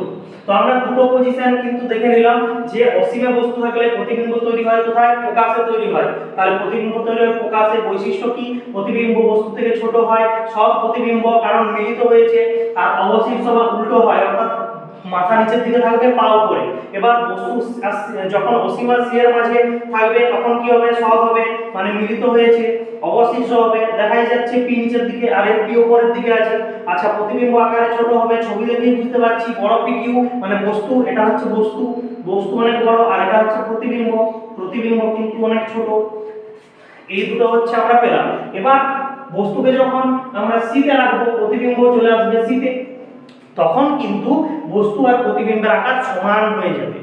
তো আমরা দুটো পজিশন কিন্তু দেখে নিলাম, যে অসীমে বস্তু থাকলে প্রতিবিম্ব তৈরি হয় কোথায়, ফোকাসে তৈরি হয়। তাহলে প্রতিবিম্ব তৈরি হয় ফোকাসে, বৈশিষ্ট্য কি, প্রতিবিম্ব বস্তু থেকে ছোট হয়, সব প্রতিবিম্ব কারণ মিলিত হয়েছে, আর অবশীর্ষ বা উল্টো হয়, অর্থাৎ মাথা নিচের দিকে থাকবে পা উপরে। এবার বস্তু যখন অসীম আর সি এর মাঝে থাকবে তখন কি হবে, সৎ হবে মানে মিলিত হয়েছে, অবশিষ্ট হবে, দেখাই যাচ্ছে পি নিচের দিকে আর এর পি উপরের দিকে আছে। আচ্ছা প্রতিবিম্ব আকারে ছোট হবে, ছবি দেখেই বুঝতে পারছি বড় পি কিউ মানে বস্তু, এটা হচ্ছে বস্তু, বস্তু অনেক বড়, আর এটা হচ্ছে প্রতিবিম্ব, প্রতিবিম্ব কিন্তু অনেক ছোট। এই দুটো হচ্ছে আমরা পেলাম। এবার বস্তুকে যখন আমরা সিতে রাখবো প্রতিবিম্ব চলে আসবে সিতে, তখন কিন্তু বস্তু আর প্রতিবিম্বের আকার সমান হয়ে যাবে।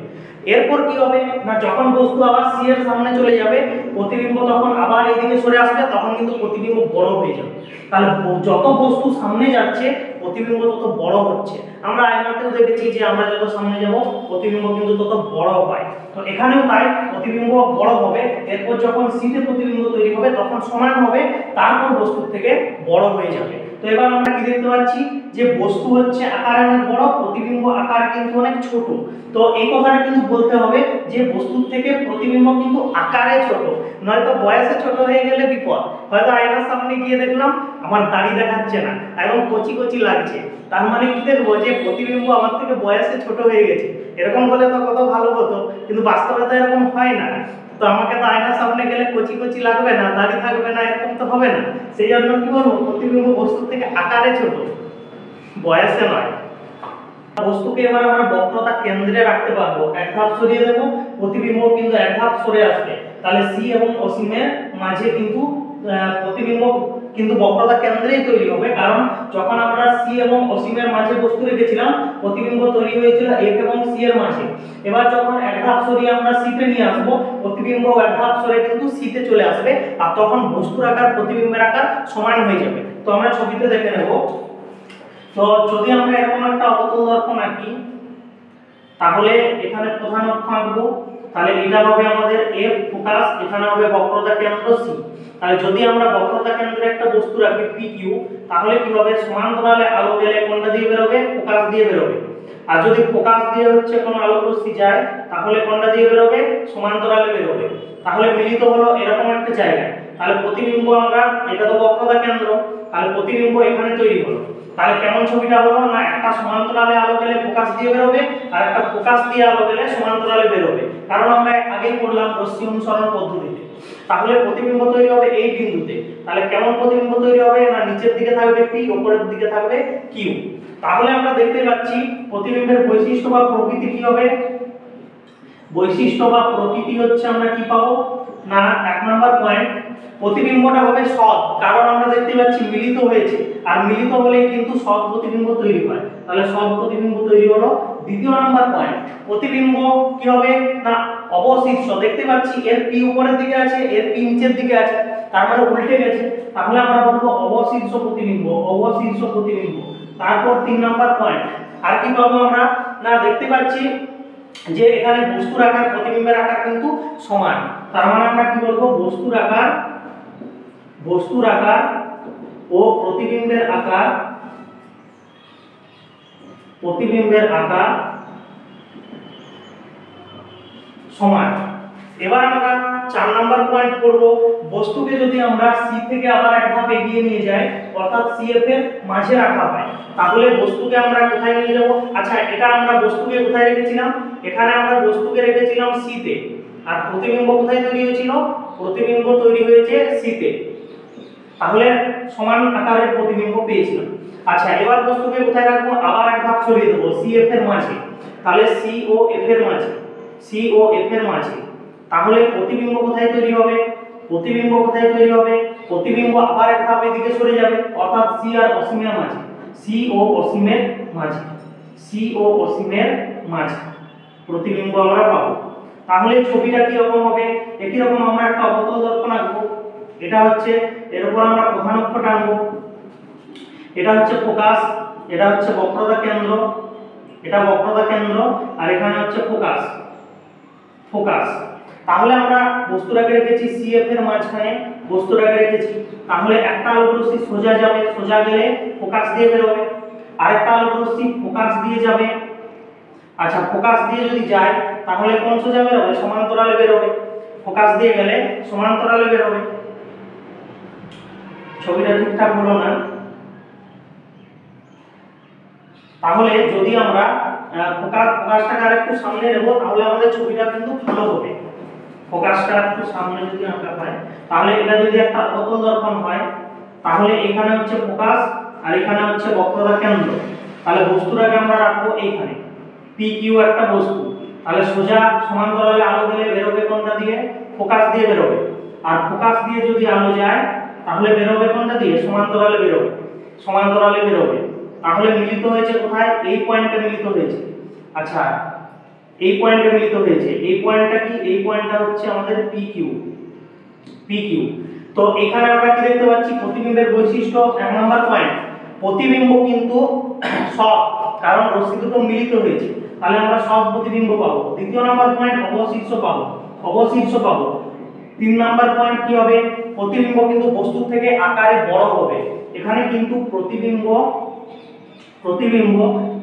এরপর কি হবে না, যখন বস্তু আবার সি এর সামনে চলে যাবে প্রতিবিম্ব তখন আবার এইদিকে সরে আসবে, তখন কিন্তু প্রতিবিম্ব বড় হয়ে যাবে। তাহলে যত বস্তু সামনে যাচ্ছে প্রতিবিম্ব তত বড় হচ্ছে। আমরা আয়নাতেও দেখেছি যে আমরা যত সামনে যাব প্রতিবিম্ব কিন্তু তত বড় হয়, তো এখানেও তাই প্রতিবিম্ব বড় হবে। এরপর যখন সিতে প্রতিবিম্ব তৈরি হবে তখন সমান হবে, তারপর বস্তুর থেকে বড় হয়ে যাবে। তো এবার আমরা কি দেখতে পাচ্ছি, যে বস্তু হচ্ছে আকারে অনেক বড়, প্রতিবিম্ব আকার কিন্তু অনেক ছোট। তো এই কথাটা কিন্তু বলতে হবে যে বস্তুর থেকে প্রতিবিম্ব কিন্তু আকারে ছোট, নয়তো বয়সে ছোট হয়ে গেলে বিপদ। হয়তো আয়নার সামনে গিয়ে দেখলাম আমার দাড়ি দেখাচ্ছে না, একদম কচি কচি লাগছে, তার মানে কি দেখবো যে প্রতিবিম্ব আমার থেকে বয়সে ছোট হয়ে গেছে। এরকম হলে তো কত ভালো হতো, কিন্তু বাস্তবে তো এরকম হয় না। তো আমাকে তো আয়নার সামনে গেলে কচি কচি লাগবে না, দাড়ি থাকবে না, এরকম তো হবে না। সেই জন্য কি বলবো, প্রতিবিম্ব বস্তুর থেকে আকারে ছোট, বয়সে নয়। বস্তুকে এবার আমরা বক্রতা কেন্দ্রে রাখতে পারবো, এক ধাপ সরিয়ে দেব, প্রতিবিম্ব কিন্তু এক ধাপ সরে আসবে, তাহলে সি এবং অসীমের মাঝে কিন্তু প্রতিবিম্ব কিন্তু বক্রতা কেন্দ্রেই তৈরি হবে, কারণ যখন আমরা সি এবং অসীমের মাঝে বস্তু রেখেছিলাম প্রতিবিম্ব তৈরি হয়েছিল এফ এবং সি এর মাঝে। এবার যখন এক ধাপ সরিয়ে আমরা সি তে নিয়ে আসবো, প্রতিবিম্ব এক ধাপ সরে কিন্তু সি তে চলে আসবে, আর তখন বস্তুর আকার প্রতিবিম্বের আকার সমান হয়ে যাবে। তো আমরা ছবিতে দেখে নেব। তো যদি আমরা এরকম একটা অবতল দর্পণ আঁকি, তাহলে এখানে প্রধান অক্ষ আঁকবো, তাহলে এটা হবে আমাদের এফ ফোকাস, এখানে হবে বক্রতা কেন্দ্র সি। তাহলে যদি আমরা বক্রতা কেন্দ্রে একটা বস্তু রাখি পি কিউ, তাহলে কি হবে, সমান্তরালে আলো গেলে কোনটা দিয়ে বেরোবে, ফোকাস দিয়ে বেরোবে। আর যদি ফোকাস দিয়ে হচ্ছে কোনো আলোক রশ্মি যায় তাহলে কোনটা দিয়ে বেরোবে, সমান্তরালে বেরোবে। তাহলে মিলিত হলো এরকম একটা জায়গায়, তাহলে প্রতিবিম্ব আমরা, এটা তো বক্রতা কেন্দ্র, তাহলে প্রতিবিম্ব এখানে তৈরি হলো। তাহলে কেমন ছবিটা হলো না, একটা সমান্তরালে আলো গেলে ফোকাস দিয়ে বেরোবে, আর একটা ফোকাস দিয়ে আলো গেলে সমান্তরালে বেরোবে, কারণ আমরা আগেই পড়লাম রশ্মি অনুসরণ পদ্ধতিতে। তাহলে প্রতিবিম্ব তৈরি হবে এই বিন্দুতে। তাহলে কেমন প্রতিবিম্ব তৈরি হবে না, নিচের দিকে থাকবে পি, উপরের দিকে থাকবে কিউ। তাহলে আমরা দেখতে পাচ্ছি প্রতিবিম্বের বৈশিষ্ট্য বা প্রকৃতি কি হবে, বৈশিষ্ট্য বা প্রকৃতি হচ্ছে আমরা কি পাবো না, এক নাম্বার পয়েন্ট প্রতিবিম্বটা হবে সৎ, কারণ আমরা দেখতে পাচ্ছি মিলিত হয়েছে, আর মিলিত হলে কিন্তু সৎ প্রতিবিম্ব তৈরি হয়, তাহলে সৎ প্রতিবিম্ব তৈরি হলো। দ্বিতীয় নাম্বার পয়েন্ট প্রতিবিম্ব কি হবে না, অবশীর্ষ, দেখতে পাচ্ছি এর পি উপরের দিকে আছে, এর পি নিচের দিকে আছে, তার মানে উল্টে গেছে, তাহলে আমরা বলবো অবশীর্ষ প্রতিবিম্ব, অবশীর্ষ প্রতিবিম্ব। তারপর তিন নাম্বার পয়েন্ট আর কি পাবো আমরা না, দেখতে পাচ্ছি যে এখানে বস্তুর আকার প্রতিবিম্বের আকার কিন্তু সমান, তার মানে আমরা কি বলবো, বস্তুর আকার ও প্রতিবিম্বের আকার সমান। এবার আমরা 4 নাম্বার পয়েন্ট করব, বস্তুকে যদি আমরা সি থেকে আবার এক ধাপ এগিয়ে নিয়ে যাই, অর্থাৎ সিএফ এর মাঝে রাখা হয়, তাহলে বস্তুকে আমরা কোথায় নিয়ে যাব? আচ্ছা, এটা আমরা বস্তুকে কোথায় রেখেছিলাম? এখানে আমরা বস্তুকে রেখেছিলাম সি তে, আর প্রতিবিম্ব কোথায় তৈরি হয়েছিল? প্রতিবিম্ব তৈরি হয়েছে সি তে, তাহলে সমান আকারের প্রতিবিম্ব পেয়েছিলাম। আচ্ছা, এবার বস্তুকে কোথায় রাখবো? আবার এক ধাপ ছড়িয়ে দেবো সিএফ এর মাঝে, তাহলে সি ও এফ এর মাঝে, তাহলে প্রতিবিম্ব কোথায় তৈরি হবে? প্রতিবিম্ব আবার এক ধাপ এদিকে সরে যাবে, অর্থাৎ সি আর অসীমের মাঝে প্রতিবিম্ব আমরা পাবো। তাহলে ছবিটা কি রকম হবে? একই রকম আমরা একটা অবতল দর্পণ আঁকবো, এটা হচ্ছে এর উপর আমরা প্রধান অক্ষ টানবো, এটা হচ্ছে ফোকাস, এটা হচ্ছে বক্রতা কেন্দ্র, আর এখানে হচ্ছে ফোকাস। তাহলে আমরা বস্তুটাকে রেখেছি সিএফ এর মাঝখানে, তাহলে একটা আলোক রশ্মি সোজা যাবে, সোজা গেলে ফোকাস দিয়ে বেরোবে, আরেকটা আলোক রশ্মি ফোকাস দিয়ে যাবে। আচ্ছা, ফোকাস দিয়ে যদি যায় তাহলে কোন সোজা বেরোবে? সমান্তরালে বেরোবে, ফোকাস দিয়ে গেলে সমান্তরালে বেরোবে। ছবিটা ঠিকঠাক হলো না, তাহলে যদি আমরা ফোকাসটাকে আরেকটু সামনে নেব, তাহলে আমাদের ছবিটা কিন্তু ভালো হবে। ফোকাসটা একটু সামনে যদি আঁকা হয়, তাহলে এটা যদি একটা অবতল দর্পণ হয়, তাহলে এখানে হচ্ছে ফোকাস আর এখানে হচ্ছে বক্রতা কেন্দ্র, তাহলে বস্তুটাকে আমরা রাখবো এইখানে, পি কিউ একটা বস্তু, তাহলে সোজা সমান্তরালে আলো গেলে বেরোবে কোনটা দিয়ে? ফোকাস দিয়ে বেরোবে, আর ফোকাস দিয়ে যদি আলো যায় তাহলে বেরোবে কোনটা দিয়ে? সমান্তরালে বেরোবে। তাহলে মিলিত হয়েছে কোথায়? এই পয়েন্টে মিলিত হয়েছে। আচ্ছা, এই পয়েন্টে মিলিত হয়েছে, এই পয়েন্টটা কি? এই পয়েন্টটা হচ্ছে আমাদের পি কিউ। তো এখানে আমরা কি দেখতে পাচ্ছি? প্রতিবিম্বের বৈশিষ্ট্য 1 নাম্বার পয়েন্ট, প্রতিবিম্ব কিন্তু সব, কারণ রশ্মি দুটো মিলিত হয়েছে, তাহলে আমরা সব প্রতিবিম্ব পাবো। দ্বিতীয় নাম্বার পয়েন্ট, অবশীর্ষ পাবো। 3 নাম্বার পয়েন্ট কি হবে? প্রতিবিম্ব কিন্তু বস্তুর থেকে আকারে বড় হবে। এখানে কিন্তু প্রতিবিম্ব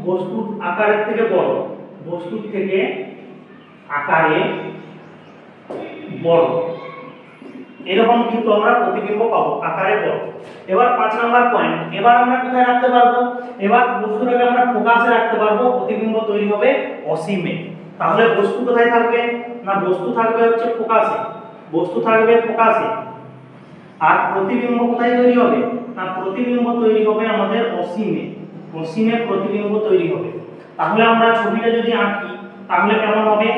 বস্তুর আকারের থেকে বড়, এরকম কিন্তু আমরা প্রতিবিম্ব পাবো আকারে বড়। এবার 5 নাম্বার পয়েন্ট, এবার আমরা কোথায় রাখতে পারবো? এবার বস্তুটাকে আমরা ফোকাসে রাখতে পারবো, প্রতিবিম্ব তৈরি হবে অসীমে। তাহলে বস্তু কোথায় থাকবে? না, বস্তু থাকবে হচ্ছে ফোকাসে, আর প্রতিবিম্ব কোথায় তৈরি হবে? না, প্রতিবিম্ব তৈরি হবে আমাদের অসীমে প্রতিবিম্ব তৈরি হবে। তাহলে আমরা ছবিটা যদি আঁকি তাহলে কেমন হবে?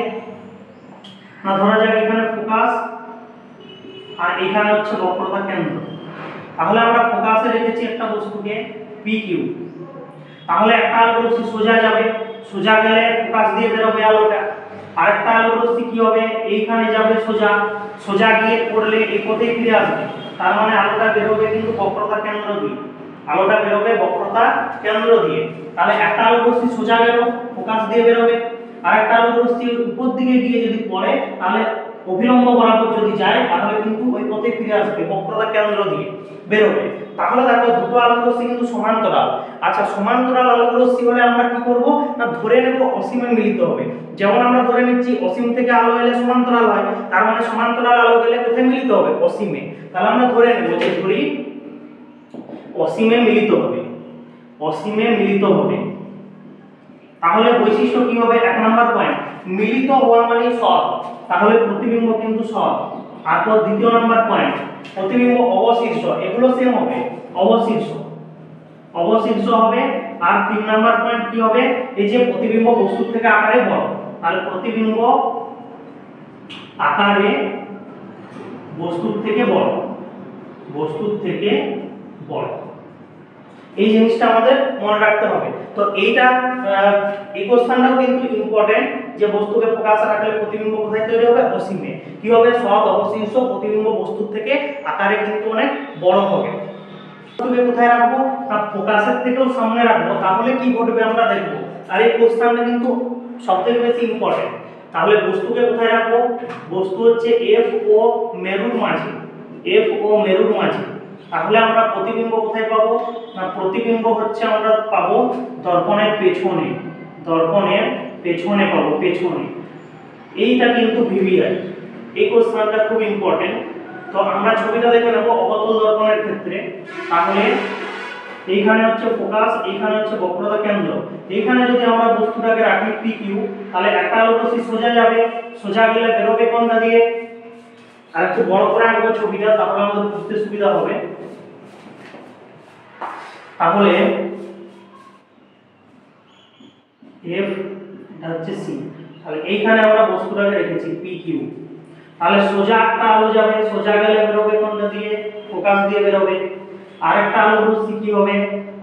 না, ধরা যাক এখানে ফোকাস আর এখানে হচ্ছে বক্রতা কেন্দ্র, তাহলে আমরা ফোকাসে রেখেছি একটা বস্তুকে পি কিউ, তাহলে একটা আলোক রশ্মি সোজা যাবে, সোজা গেলে ফোকাস দিয়ে বেরোবে আলোটা, আরেকটা আলোক রশ্মি কি হবে? এইখানে যাবে সোজা গিয়ে পড়লে এই পথে ফিরে আসবে, তার মানে আলোটা বেরোবে কিন্তু বক্রতা কেন্দ্র দিয়ে। তাহলে একটা আলোক রশ্মি সোজা গেল, ফোকাস দিয়ে বেরোবে, আরেকটা আলোক রশ্মি উপর দিকে গিয়ে যদি পড়ে, তাহলে অভিলম্ব বরাবর যদি যায় তাহলে কিন্তু ওই পথে ফিরে আসবে, বক্রতা কেন্দ্র দিয়ে বেরোবে। তাহলে দেখো দুটো আলোক রশ্মি কিন্তু সমান্তরাল। আচ্ছা, সমান্তরাল আলোক রশ্মি হলে আমরা কি করব? না, ধরে নেব অসীমে মিলিত হবে। যেমন আমরা ধরে নিচ্ছি অসীম থেকে আলো এলে সমান্তরাল হয়, তার মানে সমান্তরাল আলো গেলে কোথায় মিলিত হবে? অসীমে। তাহলে আমরা ধরে নেব যে অসীমে মিলিত হবে। তাহলে বৈশিষ্ট্য কি হবে? 1 নাম্বার পয়েন্ট, মিলিত হওয়া মানে সৎ, তাহলে প্রতিবিম্ব কিন্তু সৎ। তারপর দ্বিতীয় নাম্বার পয়েন্ট, প্রতিবিম্ব অবশীর্ষ, এগুলো সেম হবে, অবশীর্ষ হবে। আর 3 নাম্বার পয়েন্ট কি হবে? এই যে প্রতিবিম্ব বস্তুর থেকে আকারে বড়, তাহলে প্রতিবিম্ব আকারে বস্তুর থেকে বড়। এই জিনিসটা আমাদের মনে রাখতে হবে। তো এইটা এই কোশ্চেনটাও কিন্তু ইম্পর্টেন্ট, যে বস্তুকে ফোকাসে রাখলে প্রতিবিম্ব কোথায় তৈরি হবে? অসীমে। কি হবে? সৎ অবশীর্ষ প্রতিবিম্ব বস্তুর থেকে আকারে কিন্তু অনেক বড় হবে। বস্তুকে কোথায় রাখবো? না, ফোকাসের থেকেও সামনে রাখবো, তাহলে কি ঘটবে আমরা দেখব। আর এই কোশ্চেনটা কিন্তু সবথেকে বেশি ইম্পর্টেন্ট। তাহলে বস্তুকে কোথায় রাখবো? বস্তু হচ্ছে এফ ও মেরুর মাঝে, এফ ও মেরুর মাঝে। তাহলে আমরা প্রতিবিম্ব কোথায় পাবো? না প্রতিবিম্ব হচ্ছে আমরা পাবো দর্পণের পেছনে, দর্পণের পেছনে পাবো, পেছনে। এইটা কিন্তু ভিভিআই, এই কোশ্চেনটা খুব ইম্পর্টেন্ট। তো আমরা ছবিটা দেখে নেব অবতল দর্পণের ক্ষেত্রে। তাহলে এইখানে হচ্ছে ফোকাস, এইখানে হচ্ছে বক্রতা কেন্দ্র। এইখানে যদি আমরা বস্তুটাকে রাখি পি কিউ, তাহলে একটা আলোক রশ্মি সোজা যাবে, সোজা গেলে বেরোবে কোনটা দিয়ে? আর একটু বড় করে আঁকবো ছবিটা, তাহলে আমাদের বুঝতে সুবিধা হবে। তাহলে এফ হচ্ছে সি, তাহলে এইখানে আমরা বস্তুটাকে রেখেছি পি কিউ। তাহলে সোজা একটা আলো যাবে, সোজা গেলে বেরোবে কোনটা দিয়ে? ফোকাস দিয়ে বেরোবে। আরেকটা আলোক রশ্মি কি হবে?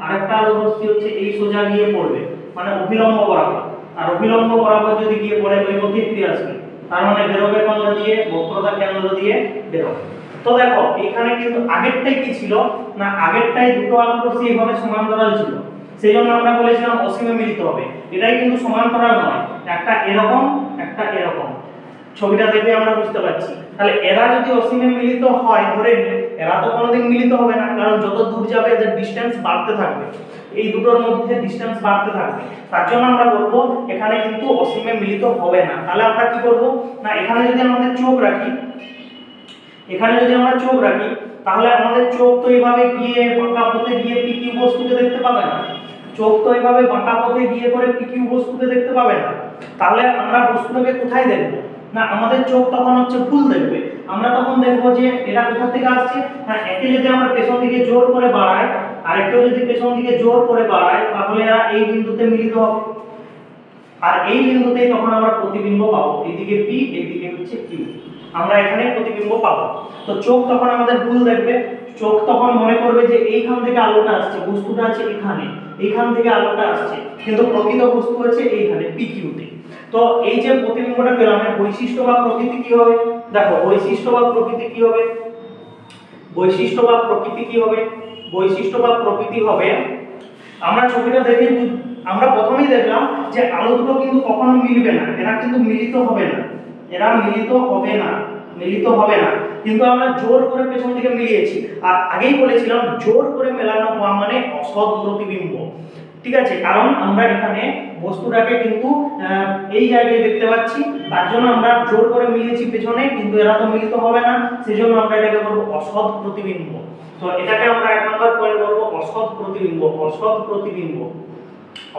আরেকটা আলোক রশ্মি হচ্ছে এই সোজা গিয়ে পড়বে, মানে অভিলম্ব বরাবর। আর অভিলম্ব বরাবর যদি গিয়ে পড়ে ওই পথে ফিরে আসবে, তার মানে বেরোবে কোনটা দিয়ে? বক্রতা কেন্দ্র দিয়ে বেরোবে। তো দেখো এখানে কিন্তু আগেরটাই কি ছিল না, আগেরটাই দুটো আলোক রশ্মি এইভাবে সমান্তরাল ছিল, সেই জন্য আমরা বলেছিলাম অসীমে মিলিত হবে। এটাই কিন্তু সমান্তরাল নয়, একটা এরকম একটা এরকম। ছবিটা দেখে আমরা বুঝতে পারছি। তাহলে এরা যদি অসীমে মিলিত হয়, ধরে নিই এরা তো কোনোদিন মিলিত হবে না, কারণ যত দূর যাবে এদের ডিসটেন্স বাড়তে থাকবে, এই দুটোর মধ্যে ডিসটেন্স বাড়তে থাকবে। তার জন্য আমরা বলবো এখানে কিন্তু অসীমে মিলিত হবে না। তাহলে আমরা কি করব না, এখানে যদি আমাদের চোখ রাখি, এখানে যদি আমরা চোখ রাখি, তাহলে আমাদের চোখ তো এইভাবে গিয়ে বাঁকা পথে গিয়ে পি কিউ বস্তুকে দেখতে পাবে না। চোখ তো এইভাবে বাঁকা পথে গিয়ে করে পি কিউ বস্তুকে দেখতে পাবে না। তাহলে আমরা বস্তুটাকে কোথায় দেখব না, আমাদের চোখ তখন হচ্ছে ভুল দেখবে। আমরা তখন দেখব যে এটা কোথা থেকে আসছে না, একে যদি আমরা পেছন দিকে জোর করে বাড়াই, আরেকটাও যদি পেছন দিকে জোর করে বাড়াই, তাহলে এরা এই বিন্দুতে মিলিত হবে। আর এই বিন্দুতেই তখন আমরা প্রতিবিম্ব পাবো, এইদিকে পি এইদিকে হচ্ছে কিউ, আমরা এখানে প্রতিবিম্ব পাবো। তো চোখ তখন আমাদের ভুল দেখবে, চোখ তখন মনে করবে যে এইখান থেকে আলোটা আসছে, বস্তুটা আছে এখানে, এইখান থেকে আলোটা আসছে, কিন্তু প্রকৃত বস্তু আছে এইখানে পি কিউতে। তো এই যে প্রতিবিম্বটা পেলাম, এর বৈশিষ্ট্য বা প্রকৃতি কি হবে? দেখো বৈশিষ্ট্য বা প্রকৃতি কি হবে? বৈশিষ্ট্য বা প্রকৃতি কি হবে? বৈশিষ্ট্য বা প্রকৃতি হবে, আমরা ছবিটা দেখে আমরা প্রথমেই দেখলাম যে আলো দুটো কিন্তু কখনো মিলবে না, এরা কিন্তু মিলিত হবে না, এরা মিলিত হবে না, মিলিত হবে না। কিন্তু আমরা জোর করে পেছন দিকে মিলিয়েছি, আর আগেই বলেছিলাম জোর করে মেলানো হওয়া মানে অসৎ প্রতিবিম্ব। ঠিক আছে, কারণ আমরা এখানে বস্তুটাকে কিন্তু এই জায়গায় দেখতে পাচ্ছি, তার জন্য আমরা জোর করে মিলিয়েছি পেছনে, কিন্তু এরা তো মিলিত হবে না, সেজন্য আমরা এটাকে বলবো অসৎ প্রতিবিম্ব। তো এটাকে আমরা এক নম্বর পয়েন্ট বলবো অসৎ প্রতিবিম্ব, অসৎ প্রতিবিম্ব,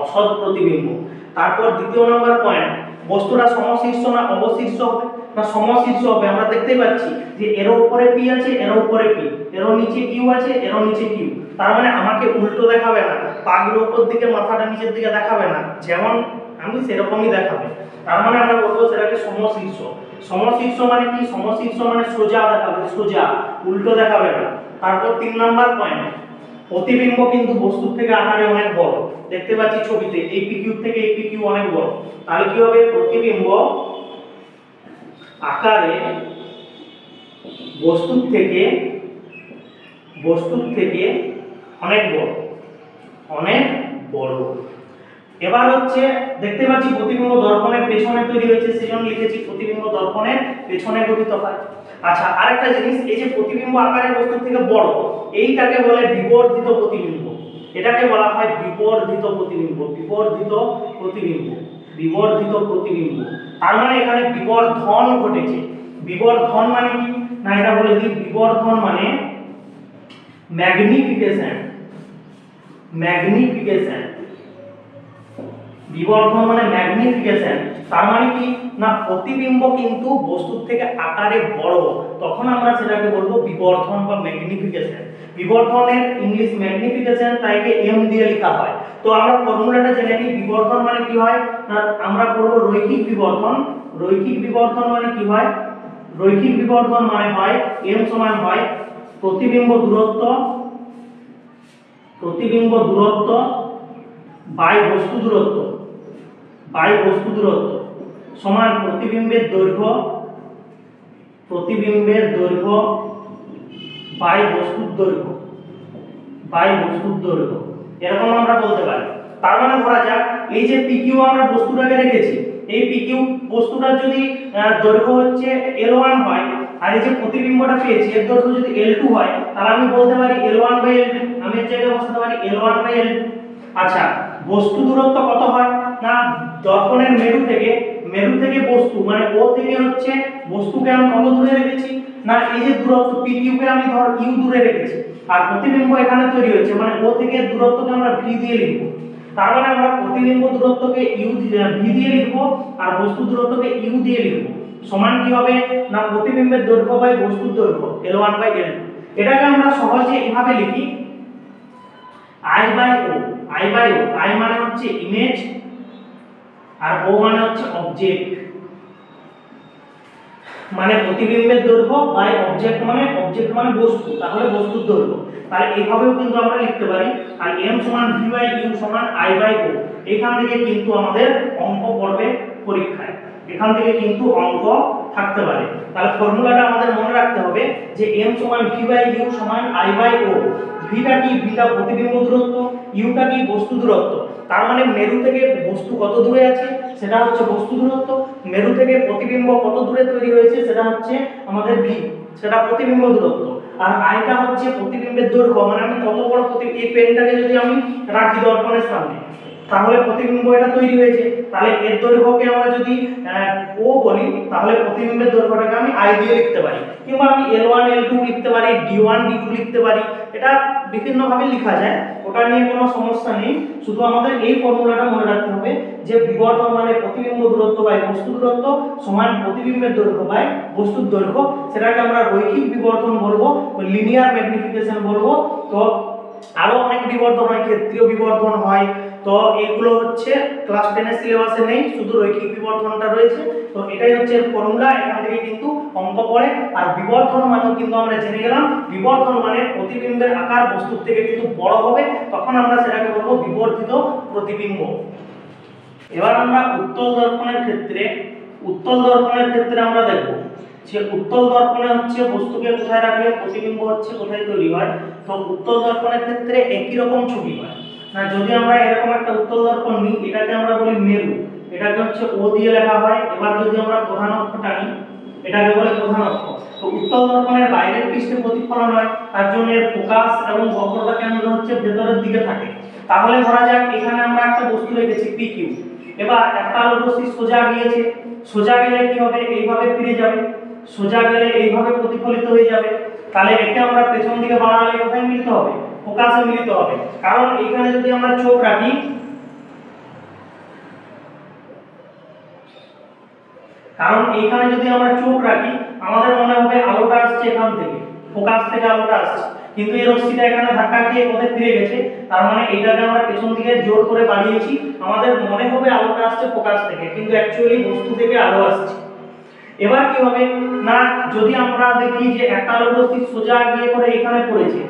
অসৎ প্রতিবিম্ব। তারপর দ্বিতীয় নম্বর পয়েন্ট, বস্তুটা সমশীর্ষ না অবশীর্ষ হবে? না সমশীর্ষ হবে। আমরা দেখতে পাচ্ছি যে এর উপরে পি আছে, এর উপরে পি, এর নিচে কিউ আছে, এর নিচে কিউ। তার মানে আমাকে উল্টো দেখাবে না, পাগুলো উপর দিকে মাথাটা নিচের দিকে দেখাবে না, যেমন আমি সেরকমই দেখাবে। তার মানে আমরা বলবো সেটাকে সমশীর্ষ। সমশীর্ষ মানে কি? সমশীর্ষ মানে সোজা দেখাবে, সোজা, উল্টো দেখাবে না। তারপর 3 নাম্বার পয়েন্ট, প্রতিবিম্ব কিন্তু বস্তুর থেকে আকারে অনেক বড়। দেখতে পাচ্ছি ছবিতে এই পি কিউ থেকে এই পি কিউ অনেক বড়। তাহলে কি হবে? প্রতিবিম্ব আকারে বস্তুর থেকে অনেক বড়, অনেক বড়। এবার হচ্ছে দেখতে পাচ্ছি প্রতিবিম্ব দর্পণের পেছনে তৈরি হয়েছে, সেজন্য লিখেছি প্রতিবিম্ব দর্পণের পেছনে গঠিত হয়। আচ্ছা, আরেকটা জিনিস, এই যে প্রতিবিম্ব আকারে বস্তুর থেকে বড়, এইটাকে বলে বিবর্ধিত প্রতিবিম্ব। এটাকে বলা হয় বিবর্ধিত প্রতিবিম্ব, বিবর্ধিত প্রতিবিম্ব, বিবর্ধিত প্রতিবিম্ব। তার মানে এখানে বিবর্ধন ঘটেছে। বিবর্ধন মানে কি না, এটা বলে দিই, বিবর্ধন মানে ম্যাগনিফিকেশন, ম্যাগনিফিকেশন, বিবর্ধন মানে ম্যাগনিফিকেশন। তার মানে কি না, প্রতিবিম্ব কিন্তু বস্তুর থেকে আকারে বড়, তখন আমরা সেটাকে বলবো বিবর্ধন বা ম্যাগনিফিকেশন। বিবর্ধনের ইংলিশ ম্যাগনিফিকেশন, তাইকে এম দিয়ে লেখা হয়। তো আমরা ফর্মুলাটা জেনে নিই, বিবর্ধন মানে কি হয় না, আমরা করব রৈখিক বিবর্ধন। রৈখিক বিবর্ধন মানে কি হয়? রৈখিক বিবর্ধন মানে হয় এম সমান হয় প্রতিবিম্ব দূরত্ব, প্রতিবিম্ব দূরত্ব বাই বস্তু দূরত্ব, বাই বস্তু দূরত্ব সমান প্রতিবিম্বের দৈর্ঘ্য, প্রতিবিম্বের দৈর্ঘ্য বাই বস্তুর দৈর্ঘ্য, বাই বস্তুর দৈর্ঘ্য। এরকম আমরা বলতে পারি। তার মানে ধরা যাক এই যে PQ আমরা বস্তুটাকে রেখেছি, এই PQ বস্তুটার যদি দৈর্ঘ্য হচ্ছে L1 হয়, আর এই যে প্রতিবিম্বটা পেয়েছি এর দৈর্ঘ্য যদি L2 হয়, তাহলে আমি বলতে পারি L1/L2, আমি এর জায়গায় বসাতে পারি L1/L2। আচ্ছা, বস্তু দূরত্ব কত হয় না দর্পণের মেরু থেকে বস্তু মানে O থেকে হচ্ছে বস্তুকে আমি কত দূরে রেখেছি না এই যে দূরত্ব PQ কে আমি ধর U দূরে রেখেছি, আর প্রতিবিম্ব এখানে তৈরি হয়েছে মানে O থেকে দূরত্বকে আমরা V দিয়ে লিখব। তার মানে আমরা প্রতিবিম্ব দূরত্বকে V দিয়ে লিখব আর বস্তু দূরত্বকে U দিয়ে লিখব। সমান কি হবে না প্রতিবিম্বের দৈর্ঘ্য বাই বস্তুর দৈর্ঘ্য L1/L2। এটাকে আমরা সহজে এভাবে লিখি I/O। I মানে হচ্ছে ইমেজ আর O মানে হচ্ছে অবজেক্ট, মানে প্রতিবিম্বের দৈর্ঘ্য বাই অবজেক্ট মানে বস্তু, তাহলে বস্তুর দৈর্ঘ্য। তাহলে এইভাবেও কিন্তু আমরা লিখতে পারি। আর m সমান v/u সমান I/O। এখান থেকে কিন্তু আমাদের অঙ্ক পড়বে পরীক্ষায়, এখান থেকে কিন্তু অঙ্ক থাকতে পারে। তাহলে ফর্মুলাটা আমাদের মনে রাখতে হবে যে m সমান v/u সমান I/O। ভিটা কি, ভিটা প্রতিবিম্ব দূরত্ব, ইউটা কি বস্তু দূরত্ব। তার মানে মেরু থেকে বস্তু কত দূরে আছে সেটা হচ্ছে বস্তু দূরত্ব, মেরু থেকে প্রতিবিম্ব কত দূরে তৈরি হয়েছে সেটা হচ্ছে আমাদের v, সেটা প্রতিবিম্ব দূরত্ব। আর আইটা হচ্ছে প্রতিবিম্বের দৈর্ঘ্য, মানে আমি কত বড় এই পেনটাকে যদি আমি রাখি দর্পণের সামনে তাহলে প্রতিবিম্ব এটা তৈরি হয়েছে, তাহলে এর দৈর্ঘ্যকে আমরা যদি ও বলি তাহলে প্রতিবিম্বের দৈর্ঘ্যটাকে আমি আই দিয়ে লিখতে পারি, কিংবা আমি L1 L2 লিখতে পারি, D1 D2 লিখতে পারি, এটা বিভিন্ন ভাবে লেখা যায়, ওটা নিয়ে কোনো সমস্যা নেই। শুধু আমাদের এই ফর্মুলাটা মনে রাখতে হবে যে বিবর্ধন মানে প্রতিবিম্ব দূরত্ব বাই বস্তু দূরত্ব সমান প্রতিবিম্বের দৈর্ঘ্য বাই বস্তুর দৈর্ঘ্য, সেটাকে আমরা রৈখিক বিবর্ধন বলবো, লিনিয়ার ম্যাগনিফিকেশন বলবো। তো আরো অনেক বিবর্ধন হয়, ক্ষেত্রীয় বিবর্ধন হয়, তো এগুলো হচ্ছে ক্লাস 10 এর সিলেবাসে নেই, শুধু রৈখিক বিবর্ধনটা রয়েছে। তো এটাই হচ্ছে ফর্মুলা, এখান থেকে কিন্তু অঙ্ক পড়ে। আর বিবর্ধন মানেও কিন্তু আমরা জেনে গেলাম, বিবর্ধন মানে প্রতিবিম্বের আকার বস্তুর থেকে কিন্তু বড় হবে, তখন আমরা সেটাকে বলবো বিবর্ধিত প্রতিবিম্ব। এবার আমরা উত্তল দর্পণের ক্ষেত্রে আমরা দেখব যে উত্তল দর্পণে হচ্ছে বস্তুকে কোথায় রাখলে প্রতিবিম্ব হচ্ছে কোথায় তৈরি হয়। তো উত্তল দর্পণের ক্ষেত্রে একই রকম ছবি হয় না, যদি আমরা এরকম একটা উত্তল দর্পণ নিই, এটাকে আমরা বলি মেরু, এটাকে হচ্ছে ও দিয়ে লেখা হয়। এবার যদি আমরা প্রধান অক্ষটা নিই, এটাকে বলে প্রধান অক্ষ। তো উত্তল দর্পণের বাইরের পৃষ্ঠে প্রতিফলন হয়, তার জন্য এর ফোকাস এবং বক্রতা কেন্দ্র হচ্ছে ভেতরের দিকে থাকে। তাহলে ধরা যাক এখানে আমরা একটা বস্তু রেখেছি PQ, এবার একটা আলোক রশ্মি সোজা গিয়েছে, সোজা গেলে কি হবে এইভাবে ফিরে যাবে, সোজা গেলে এইভাবে প্রতিফলিত হয়ে যাবে। তাহলে একে আমরা পেছন দিকে বাড়ালে কোথায় মিলিত হবে, ফোকাসে মিলিত হবে। কারণ এইখানে যদি আমরা চোখ রাখি, আমাদের মনে হবে আলোটা আসছে এখান থেকে, ফোকাস থেকে আলোটা আসছে, কিন্তু এই রশ্মিটা এখানে ধাক্কা খেয়ে কোথায় ফিরে গেছে, তার মানে এইটাকে আমরা পেছন দিকে জোর করে বাড়িয়েছি, আমাদের মনে হবে আলোটা আসছে ফোকাস থেকে, কিন্তু অ্যাকচুয়ালি বস্তু থেকে আলো আসছে। এবার কি হবে না যদি আমরা দেখি যে একটা আলোক রশ্মি সোজা গিয়ে করে এখানে পড়েছে,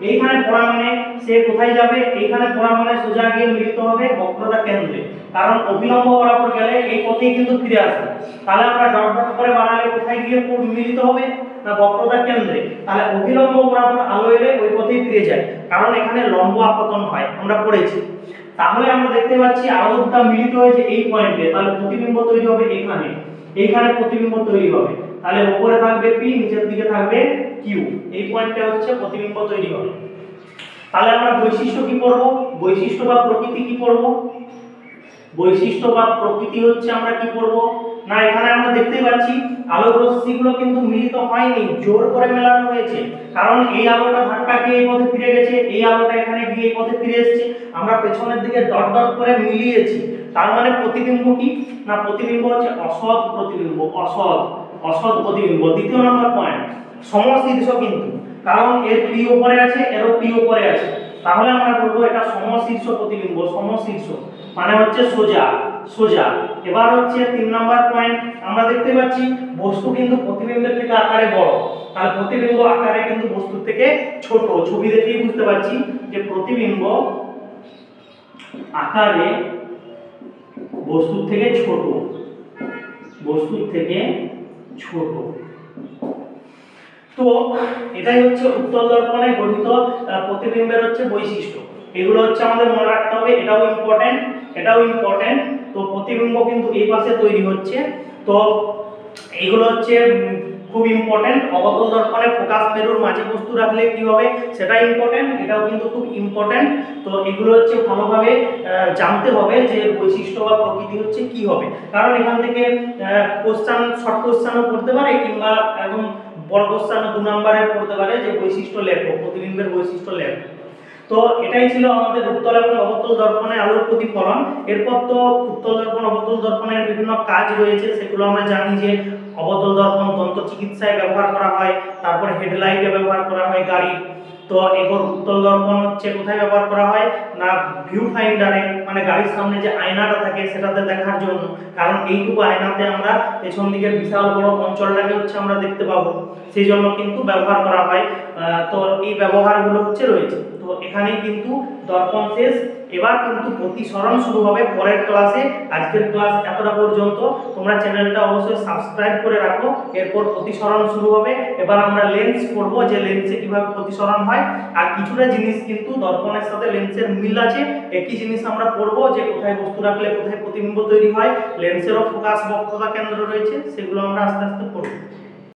এইখানে পড়া মানে সে কোথায় যাবে, এইখানে পড়া মানে সোজা গিয়ে মিলিত হবে বক্রতা কেন্দ্রে, কারণ অভিলম্ব বরাবর গেলে এই পথেই কিন্তু ফিরে আসবে। তাহলে আমরা ডট ডট করে বাড়ালে কোথায় গিয়ে মিলিত হবে না বক্রতা কেন্দ্রে, তাহলে অভিলম্ব বরাবর আলো এলে ওই পথেই ফিরে যায়, কারণ এখানে লম্ব আপতন হয়, আমরা পড়েছি। তাহলে আমরা দেখতে পাচ্ছি আলোটা মিলিত হয়েছে এই পয়েন্টে, তাহলে প্রতিবিম্ব তৈরি হবে এখানে, এইখানে প্রতিবিম্ব তৈরি হবে, তাহলে উপরে থাকবে P, নিচের দিকে থাকবে Q, এই পয়েন্টে হচ্ছে প্রতিবিম্ব তৈরি হবে। তাহলে আমরা বৈশিষ্ট্য কি পড়ব, বৈশিষ্ট্য বা প্রকৃতি কি পড়ব, বৈশিষ্ট্য বা প্রকৃতি হচ্ছে আমরা কি পড়ব না এখানে আমরা দেখতে পাচ্ছি আলোক রশ্মিগুলো কিন্তু মিলিত হয়নি, জোর করে মেলানো হয়েছে, কারণ এই আলোটা ধাক্কা খেয়ে এই পথে ফিরে গেছে, এই আলোটা এখানে গিয়ে এই পথে ফিরে এসেছে, আমরা পেছনের দিকে ডট ডট করে মিলিয়েছি। তার মানে প্রতিবিম্ব কি না প্রতিবিম্ব হচ্ছে অসৎ প্রতিবিম্ব, অসৎ প্রতিবিম্ব। দ্বিতীয় নম্বর পয়েন্ট সমশীর্ষ, কিন্তু কারণ এর P উপরে আছে, এরও P উপরে আছে, তাহলে আমরা বলবো এটা সমশীর্ষ প্রতিবিম্ব। সমশীর্ষ মানে হচ্ছে সোজা সোজা। এবার হচ্ছে 3 নাম্বার পয়েন্ট, আমরা দেখতে পাচ্ছি বস্তু কিন্তু প্রতিবিম্বের থেকে আকারে বড়, তাহলে প্রতিবিম্ব আকারে কিন্তু বস্তুর থেকে ছোট। ছবি দেখেই বুঝতে পাচ্ছি যে প্রতিবিম্ব আকারে বস্তুর থেকে ছোট, বস্তুর থেকে ছোট। তো এটাই হচ্ছে উত্তল দর্পণে গঠিত প্রতিবিম্বের হচ্ছে বৈশিষ্ট্য। এগুলো হচ্ছে আমাদের মনে রাখতে হবে, এটাও ইম্পর্টেন্ট। তো প্রতিবিম্ব কিন্তু এই পাশে তৈরি হচ্ছে। তো এগুলো হচ্ছে খুব ইম্পর্টেন্ট। অবতল দর্পণে ফোকাস মেরুর মাঝে বস্তু রাখলে কি হবে সেটা ইম্পর্টেন্ট, এটাও কিন্তু খুব ইম্পর্টেন্ট। তো এগুলো হচ্ছে ভালোভাবে জানতে হবে যে বৈশিষ্ট্য বা প্রকৃতি হচ্ছে কি হবে, কারণ এখান থেকে কোশ্চেন, শর্ট কোশ্চেনও করতে পারে কিংবা একদম বড় কোশ্চেনও 2 নম্বরের করতে পারে যে বৈশিষ্ট্য লেখো, প্রতিবিম্বের বৈশিষ্ট্য লেখো। তো এটাই ছিল আমাদের উত্তল এবং অবতল দর্পণে আলোর প্রতিফলন। এরপর তো উত্তল দর্পণ অবতল দর্পণের বিভিন্ন কাজ রয়েছে, সেগুলো আমরা জানি যে অবতল দর্পণ দন্ত চিকিৎসায় ব্যবহার করা হয়, তারপরে হেডলাইটে ব্যবহার করা হয় গাড়ির। তো এরপর উত্তল দর্পণ হচ্ছে কোথায় ব্যবহার করা হয় না ভিউ ফাইন্ডারে, মানে গাড়ির সামনে যে আয়নাটা থাকে সেটাতে দেখার জন্য, কারণ এইটুকু আয়নাতে আমরা পেছন দিকের বিশাল বড় অঞ্চলটাকে হচ্ছে আমরা দেখতে পাবো, সেই জন্য কিন্তু ব্যবহার করা হয়। তো এই ব্যবহারগুলো হচ্ছে রয়েছে। তো এখানেই কিন্তু দর্পণ শেষ। এবার কিন্তু প্রতিসরণ শুরু হবে পরের ক্লাসে। আজকের ক্লাস এতটা পর্যন্ত, তোমরা চ্যানেলটা অবশ্যই সাবস্ক্রাইব করে রাখো। এরপর প্রতিসরণ শুরু হবে। এবার আমরা লেন্স পড়বো, যে লেন্সে কিভাবে প্রতিসরণ হয়, আর কিছুটা জিনিস কিন্তু দর্পণের সাথে লেন্সের মিল আছে, একই জিনিস আমরা পড়বো যে কোথায় বস্তু রাখলে কোথায় প্রতিবিম্ব তৈরি হয়, লেন্সেরও ফোকাস বক্রতা কেন্দ্র রয়েছে, সেগুলো আমরা আস্তে আস্তে পড়বো।